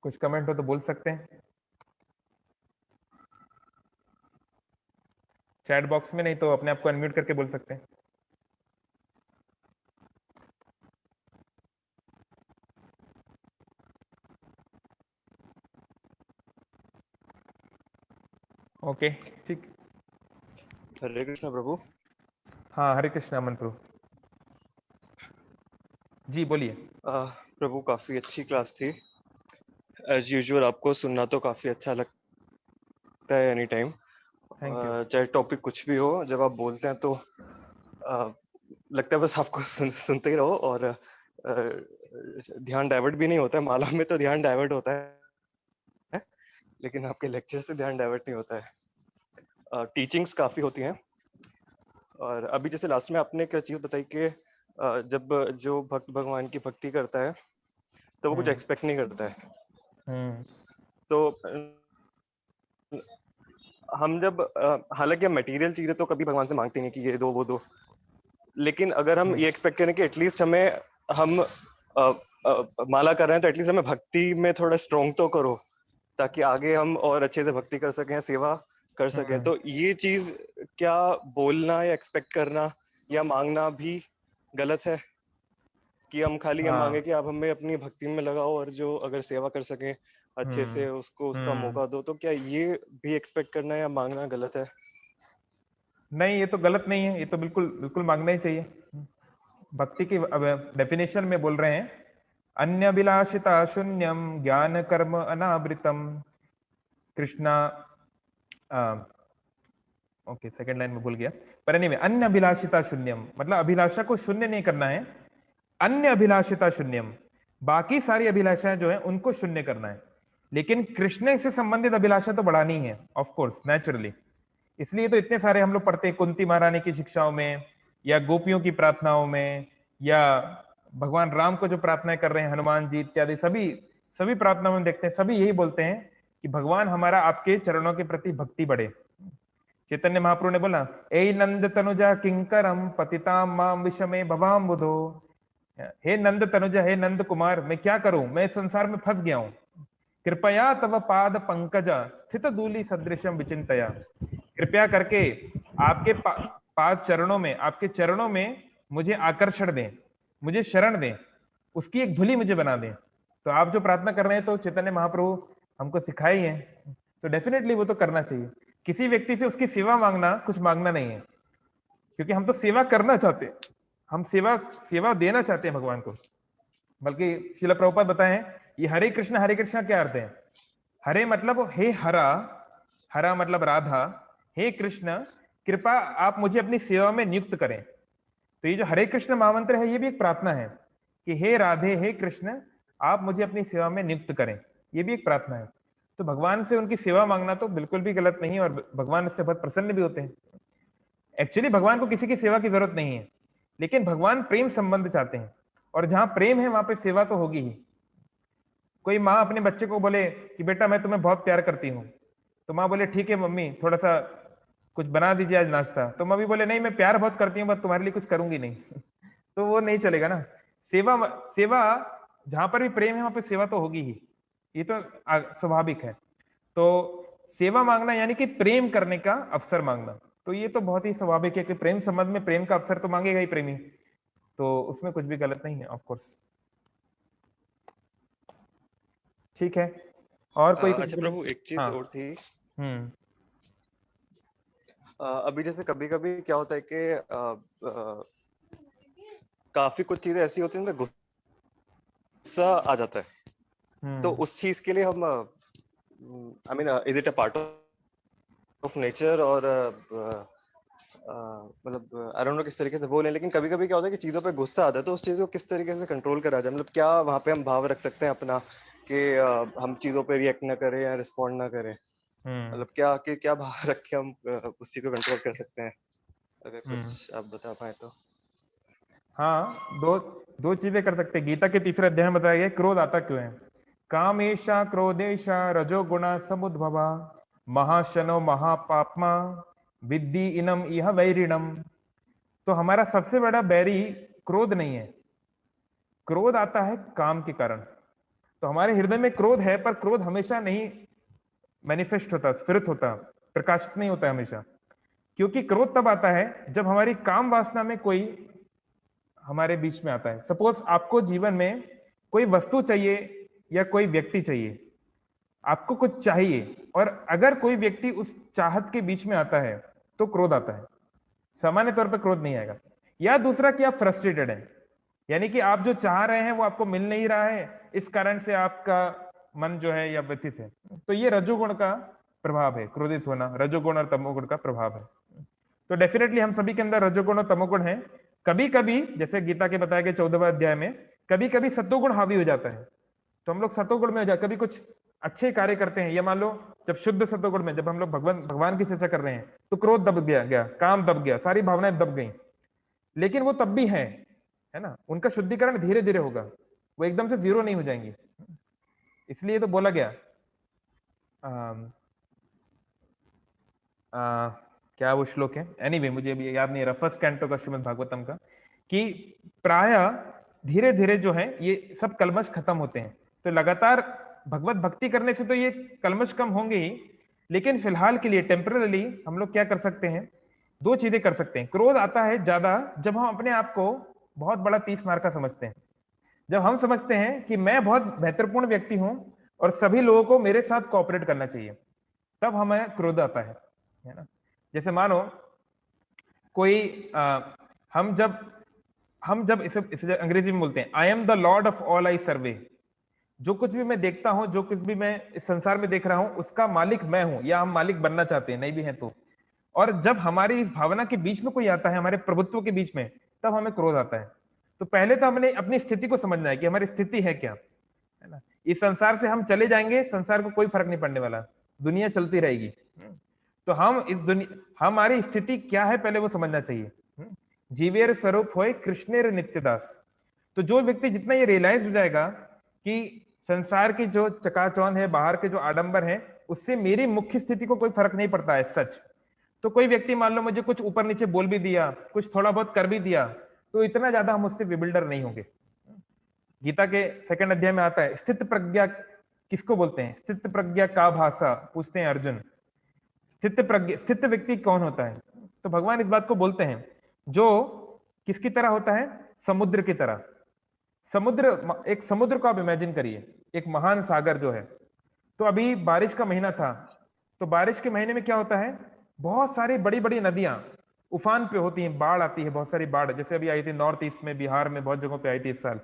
कुछ कमेंट हो तो बोल सकते हैं चैट बॉक्स में, नहीं तो अपने आप को अनम्यूट करके बोल सकते हैं। ओके ठीक। हरे कृष्ण प्रभु। हाँ हरे कृष्ण अमन प्रभु जी बोलिए। प्रभु काफी अच्छी क्लास थी एज यूजुअल, आपको सुनना तो काफी अच्छा लगता है एनी टाइम, थैंक यू। चाहे टॉपिक कुछ भी हो, जब आप बोलते हैं तो लगता है बस आपको सुनते ही रहो, और ध्यान डाइवर्ट भी नहीं होता है। माला में तो ध्यान डाइवर्ट होता है, लेकिन आपके लेक्चर से ध्यान डाइवर्ट नहीं होता है। टीचिंग्स काफी होती हैं, और अभी जैसे लास्ट में आपने क्या चीज बताई कि जब जो भक्त भगवान की भक्ति करता है तो वो कुछ एक्सपेक्ट नहीं करता है। तो हम जब हालांकि हम मटेरियल चीजें तो कभी भगवान से मांगते नहीं कि ये दो वो दो, लेकिन अगर हम ये एक्सपेक्ट करें कि एटलीस्ट हम माला कर रहे हैं तो एटलीस्ट हमें भक्ति में थोड़ा स्ट्रोंग तो करो, ताकि आगे हम और अच्छे से भक्ति कर सकें, सेवा कर सकें। तो ये चीज क्या बोलना या एक्सपेक्ट करना या मांगना भी गलत है कि हम खाली हम मांगे हाँ। कि आप हमें अपनी भक्ति में लगाओ और जो अगर सेवा कर सकें अच्छे हम्म। से उसको उसका हम्म। मौका दो, तो क्या ये भी एक्सपेक्ट करना या मांगना गलत है? नहीं, ये तो गलत नहीं है, ये तो बिल्कुल बिल्कुल मांगना ही चाहिए। भक्ति की डेफिनेशन में बोल रहे हैं, अन्यभिलाषिता शून्यम ज्ञान कर्म अनावृतम कृष्णा। ओके, सेकंड लाइन में भूल गया, पर एनीवे, अन्य अभिलाषिता शून्यम मतलब अभिलाषा को शून्य नहीं करना है। अन्य अभिलाषिता शून्यम, बाकी सारी अभिलाषाएं जो है उनको शून्य करना है, लेकिन कृष्ण से संबंधित अभिलाषा तो बढ़ानी है, ऑफ कोर्स, नेचुरली। इसलिए तो इतने सारे हम लोग पढ़ते हैं कुंती महारानी की शिक्षाओं में, या गोपियों की प्रार्थनाओं में, या भगवान राम को जो प्रार्थनाएं कर रहे हैं, हनुमान जी इत्यादि, सभी सभी प्रार्थनाओं में देखते हैं, सभी यही बोलते हैं कि भगवान हमारा आपके चरणों के प्रति भक्ति बढ़े। चैतन्य महाप्रभु ने बोला, ए नंद तनुजा किंकरम पतिताम माम विषमे भवाम बुधो। हे नंद तनुजा, हे नंद कुमार, मैं क्या करूं, मैं इस संसार में फंस गया हूं। कृपया तव पाद पंकज स्थित दूली सदृशम विचिंतया। कृपया करके आपके पाद चरणों में, आपके चरणों में मुझे आकर्षण दें, मुझे शरण दें, उसकी एक धूली मुझे बना दें। तो आप जो प्रार्थना कर रहे हैं तो चैतन्य महाप्रभु हमको सिखाई है, तो डेफिनेटली वो तो करना चाहिए। किसी व्यक्ति से उसकी सेवा मांगना कुछ मांगना नहीं है, क्योंकि हम तो सेवा करना चाहते हैं, हम सेवा सेवा देना चाहते हैं भगवान को। बल्कि शिला प्रभुपाद बताए हैं, ये हरे कृष्णा क्या अर्थ है? हरे मतलब हे हरा, हरा मतलब राधा, हे कृष्ण कृपा आप मुझे अपनी सेवा में नियुक्त करें। तो ये जो हरे कृष्ण महामंत्र है, ये भी एक प्रार्थना है कि हे राधे, हे कृष्ण आप मुझे अपनी सेवा में नियुक्त करें, ये भी एक प्रार्थना है। तो भगवान से उनकी सेवा मांगना तो बिल्कुल भी गलत नहीं है, और भगवान इससे बहुत प्रसन्न भी होते हैं। एक्चुअली भगवान को किसी की सेवा की जरूरत नहीं है, लेकिन भगवान प्रेम संबंध चाहते हैं, और जहां प्रेम है वहां पे सेवा तो होगी ही। कोई माँ अपने बच्चे को बोले कि बेटा मैं तुम्हें बहुत प्यार करती हूँ, तो माँ बोले ठीक है मम्मी थोड़ा सा कुछ बना दीजिए आज नाश्ता, तो मम्मी बोले नहीं मैं प्यार बहुत करती हूँ बस तुम्हारे लिए कुछ करूंगी नहीं तो वो नहीं चलेगा ना। सेवा सेवा जहां पर भी प्रेम है वहां पे सेवा तो होगी ही, ये तो स्वाभाविक है। तो सेवा मांगना यानी कि प्रेम करने का अवसर मांगना, तो ये तो बहुत ही स्वाभाविक है कि प्रेम संबंध में प्रेम का अवसर तो मांगेगा ही प्रेमी, तो उसमें कुछ भी गलत नहीं है, ऑफ कोर्स। ठीक है, और कोई कुछ अच्छा बोले? प्रभु, एक चीज हाँ। और थी। हम्म। अभी जैसे कभी कभी क्या होता है कि काफी कुछ चीजें ऐसी होती हैं जिनमें गुस्सा आ जाता है, तो हम्म। उस चीज के लिए हम I mean is it a part of nature, और मतलब आई डोंट नो किस तरीके से बोलें, लेकिन कभी कभी क्या होता है कि चीज़ों पे गुस्सा आता है, तो उस चीज़ को किस तरीके से कंट्रोल करा जाए? मतलब क्या वहाँ पे हम भाव रख सकते हैं अपना कि हम चीज़ों पे रिएक्ट ना करें या रिस्पॉन्ड ना करें? हम्म। मतलब क्या भाव रख के हम उस चीज़ को कंट्रोल कर सकते हैं? अगर हम्म। कुछ आप बता पाए तो। हाँ, दो दो चीजें कर सकते हैं। गीता के तीसरे अध्याय में बताया गया क्रोध आता क्यों है। कामेशा क्रोधेशा रजोगुणा समुद्भवा महाशनो महापापमा विद्धि इनम इह वैरिणम। तो हमारा सबसे बड़ा बैरी क्रोध नहीं है, क्रोध आता है काम के कारण। तो हमारे हृदय में क्रोध है, पर क्रोध हमेशा नहीं मैनिफेस्ट होता, स्फुरित होता, प्रकाशित नहीं होता हमेशा। क्योंकि क्रोध तब आता है जब हमारी काम वासना में कोई हमारे बीच में आता है। सपोज आपको जीवन में कोई वस्तु चाहिए या कोई व्यक्ति चाहिए, आपको कुछ चाहिए, और अगर कोई व्यक्ति उस चाहत के बीच में आता है तो क्रोध आता है। सामान्य तौर पर क्रोध नहीं आएगा। या दूसरा कि आप फ्रस्ट्रेटेड हैं, यानी कि आप जो चाह रहे हैं वो आपको मिल नहीं रहा है, इस कारण से आपका मन जो है या व्यथित है। तो ये रजोगुण का प्रभाव है, क्रोधित होना रजोगुण और तमोगुण का प्रभाव है। तो डेफिनेटली हम सभी के अंदर रजोगुण और तमोगुण है। कभी कभी जैसे गीता के बताए गए 14वें अध्याय में, कभी कभी सत्वगुण हावी हो जाता है, तो हम लोग सत्वगुण में हो जाए, कभी कुछ अच्छे कार्य करते हैं, या मान लो जब शुद्ध सत्वगुण में जब हम लोग भगवान भगवान की चर्चा कर रहे हैं, तो क्रोध दब गया, काम दब गया, सारी भावनाएं दब गई। लेकिन वो तब भी है ना, उनका शुद्धिकरण धीरे धीरे होगा, वो एकदम से जीरो नहीं हो जाएंगी। इसलिए तो बोला गया अम, आ, क्या वो श्लोक है, एनीवे मुझे अभी याद नहीं है, फर्स्ट कैंटो का श्रीमद् भागवतम का, कि प्राय धीरे धीरे जो है ये सब कलमश खत्म होते हैं। तो लगातार भगवत भक्ति करने से तो ये कलमश कम होंगे ही, लेकिन फिलहाल के लिए टेम्परली हम लोग क्या कर सकते हैं, दो चीजें कर सकते हैं। क्रोध आता है ज्यादा जब हम अपने आप को बहुत बड़ा 30 मार का समझते हैं, जब हम समझते हैं कि मैं बहुत महत्वपूर्ण व्यक्ति हूं और सभी लोगों को मेरे साथ कोऑपरेट करना चाहिए, तब हमें क्रोध आता है ना। जैसे मानो कोई हम जब इसे इसे अंग्रेजी में बोलते हैं, I am the lord of all I survey. जो कुछ भी मैं देखता हूं, जो कुछ भी मैं इस संसार में देख रहा हूं, उसका मालिक मैं हूं, या हम मालिक बनना चाहते हैं, नहीं भी हैं तो। और जब हमारी इस भावना के बीच में कोई आता है, हमारे प्रभुत्व के बीच में, तब हमें क्रोध आता है। तो पहले तो हमने अपनी स्थिति को समझना है कि हमारी स्थिति है क्या, है ना। इस संसार से हम चले जाएंगे, संसार को कोई फर्क नहीं पड़ने वाला, दुनिया चलती रहेगी। तो हम इस दुनिया, हमारी स्थिति क्या है पहले वो समझना चाहिए। जीवेर स्वरूप होए कृष्णेर नित्यदास। तो जो व्यक्ति जितना ये रियलाइज हो जाएगा कि संसार की जो चकाचौंध है, बाहर के जो आडंबर है, उससे मेरी मुख्य स्थिति को कोई फर्क नहीं पड़ता है सच। तो कोई व्यक्ति मान लो मुझे कुछ ऊपर नीचे बोल भी दिया, कुछ थोड़ा बहुत कर भी दिया, तो इतना ज्यादा हम उससे विबिल्डर नहीं होंगे। गीता के 2nd अध्याय में आता है, स्थित प्रज्ञा किसको बोलते हैं, स्थित प्रज्ञा का भाषा, पूछते हैं अर्जुन। स्थित प्रज्ञा, स्थित व्यक्ति कौन होता है? तो भगवान इस बात को बोलते हैं, जो किसकी तरह होता है, समुद्र की तरह। समुद्र, एक समुद्र को आप इमेजिन करिए, एक महान सागर जो है। तो अभी बारिश का महीना था, तो बारिश के महीने में क्या होता है, बहुत सारी बड़ी बड़ी नदियां उफान पे होती हैं, बाढ़ आती है, बहुत सारी बाढ़, जैसे अभी आई थी नॉर्थ ईस्ट में, बिहार में बहुत जगहों पे आई थी इस साल।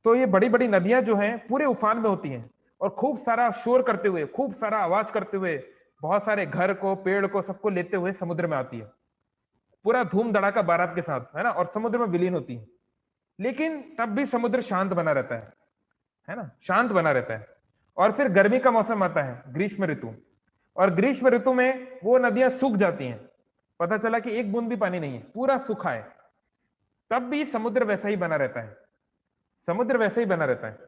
तो ये बड़ी बड़ी नदियां जो हैं पूरे उफान में होती हैं, और खूब सारा शोर करते हुए, खूब सारा आवाज करते हुए, बहुत सारे घर को, पेड़ को, सबको लेते हुए समुद्र में आती है, पूरा धूम धड़ाका बारात के साथ, है ना, और समुद्र में विलीन होती है। लेकिन तब भी समुद्र शांत बना रहता है ना, शांत बना रहता है। और फिर गर्मी का मौसम आता है, ग्रीष्म ऋतु, और ग्रीष्म ऋतु में वो नदियां सूख जाती हैं, पता चला कि एक बूंद भी पानी नहीं है, पूरा सूखा है। तब भी समुद्र वैसा ही बना रहता है, समुद्र वैसे ही बना रहता है।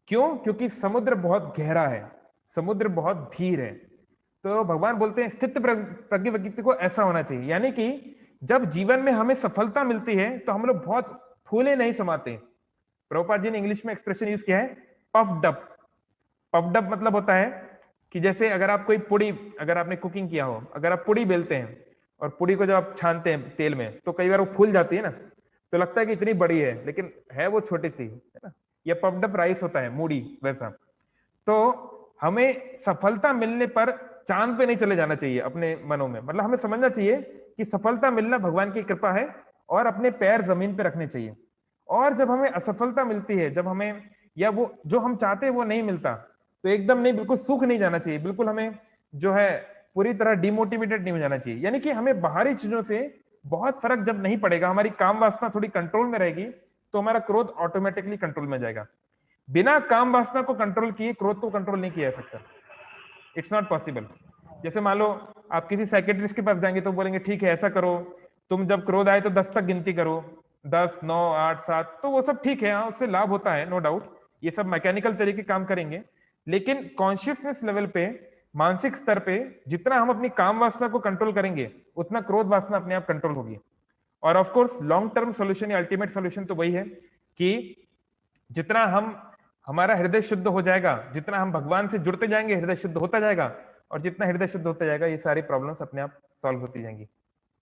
क्यों? क्योंकि समुद्र बहुत गहरा है, समुद्र बहुत धीर है। तो भगवान बोलते हैं स्थित प्रज्ञ व्यक्ति को ऐसा होना चाहिए, यानी कि जब जीवन में हमें सफलता मिलती है तो हम लोग बहुत फूले नहीं समाते। प्रभुपाद जी ने इंग्लिश में एक्सप्रेशन यूज किया है, पफ्ड अप। पफ्ड अप मतलब होता है कि जैसे अगर आप कोई पुड़ी, अगर आपने कुकिंग किया हो, अगर आप पुड़ी बेलते हैं और पुड़ी को जब आप छानते हैं तेल में, तो कई बार वो फूल जाती है ना, तो लगता है कि इतनी बड़ी है, लेकिन है वो छोटी सी, है ना। ये पफ्ड अप राइस होता है, मूड़ी वैसा। तो हमें सफलता मिलने पर चांद पे नहीं चले जाना चाहिए अपने मनों में, मतलब हमें समझना चाहिए कि सफलता मिलना भगवान की कृपा है, और अपने पैर जमीन पे रखने चाहिए। और जब हमें असफलता मिलती है, जब हमें, या वो जो हम चाहते हैं वो नहीं मिलता, तो एकदम नहीं, बिल्कुल सूख नहीं जाना चाहिए, बिल्कुल हमें जो है पूरी तरह डिमोटिवेटेड नहीं हो जाना चाहिए। यानी कि हमें बाहरी चीजों से बहुत फर्क जब नहीं पड़ेगा, हमारी काम वासना थोड़ी कंट्रोल में रहेगी, तो हमारा क्रोध ऑटोमेटिकली कंट्रोल में जाएगा। बिना काम वासना को कंट्रोल किए क्रोध को कंट्रोल नहीं किया जा सकता, इट्स नॉट पॉसिबल। जैसे मान लो आप किसी साइकेट्रिस्ट के पास जाएंगे तो बोलेंगे ठीक है ऐसा करो, तुम जब क्रोध आए तो 10 तक गिनती करो, 10, 9, 8, 7, तो वो सब ठीक है, हाँ उससे लाभ होता है, नो डाउट, ये सब मैकेनिकल तरीके काम करेंगे। लेकिन कॉन्शियसनेस लेवल पे, मानसिक स्तर पे, जितना हम अपनी काम वासना को कंट्रोल करेंगे, उतना क्रोध वासना अपने आप कंट्रोल होगी। और of course long term solution या अल्टीमेट सोल्यूशन तो वही है कि जितना हम, हमारा हृदय शुद्ध हो जाएगा, जितना हम भगवान से जुड़ते जाएंगे हृदय शुद्ध होता जाएगा, और जितना हृदय शुद्ध होता जाएगा ये सारी प्रॉब्लम्स अपने आप सॉल्व होती जाएंगी,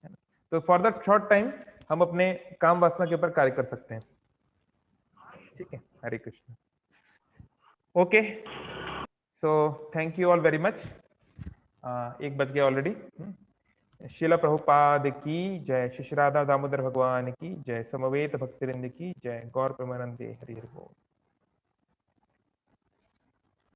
है ना। तो फॉर दैट शॉर्ट टाइम हम अपने काम वासना के ऊपर कार्य कर सकते हैं। ठीक है, Hare Krishna. Okay, so thank you all very much. 1 बज गया ऑलरेडी। शिला प्रभुपाद की जय, श्री राधा दामोदर भगवान की जय, समवेत भक्तिवृंद की जय, गौर प्रेमानंदे हरि हरि बोल।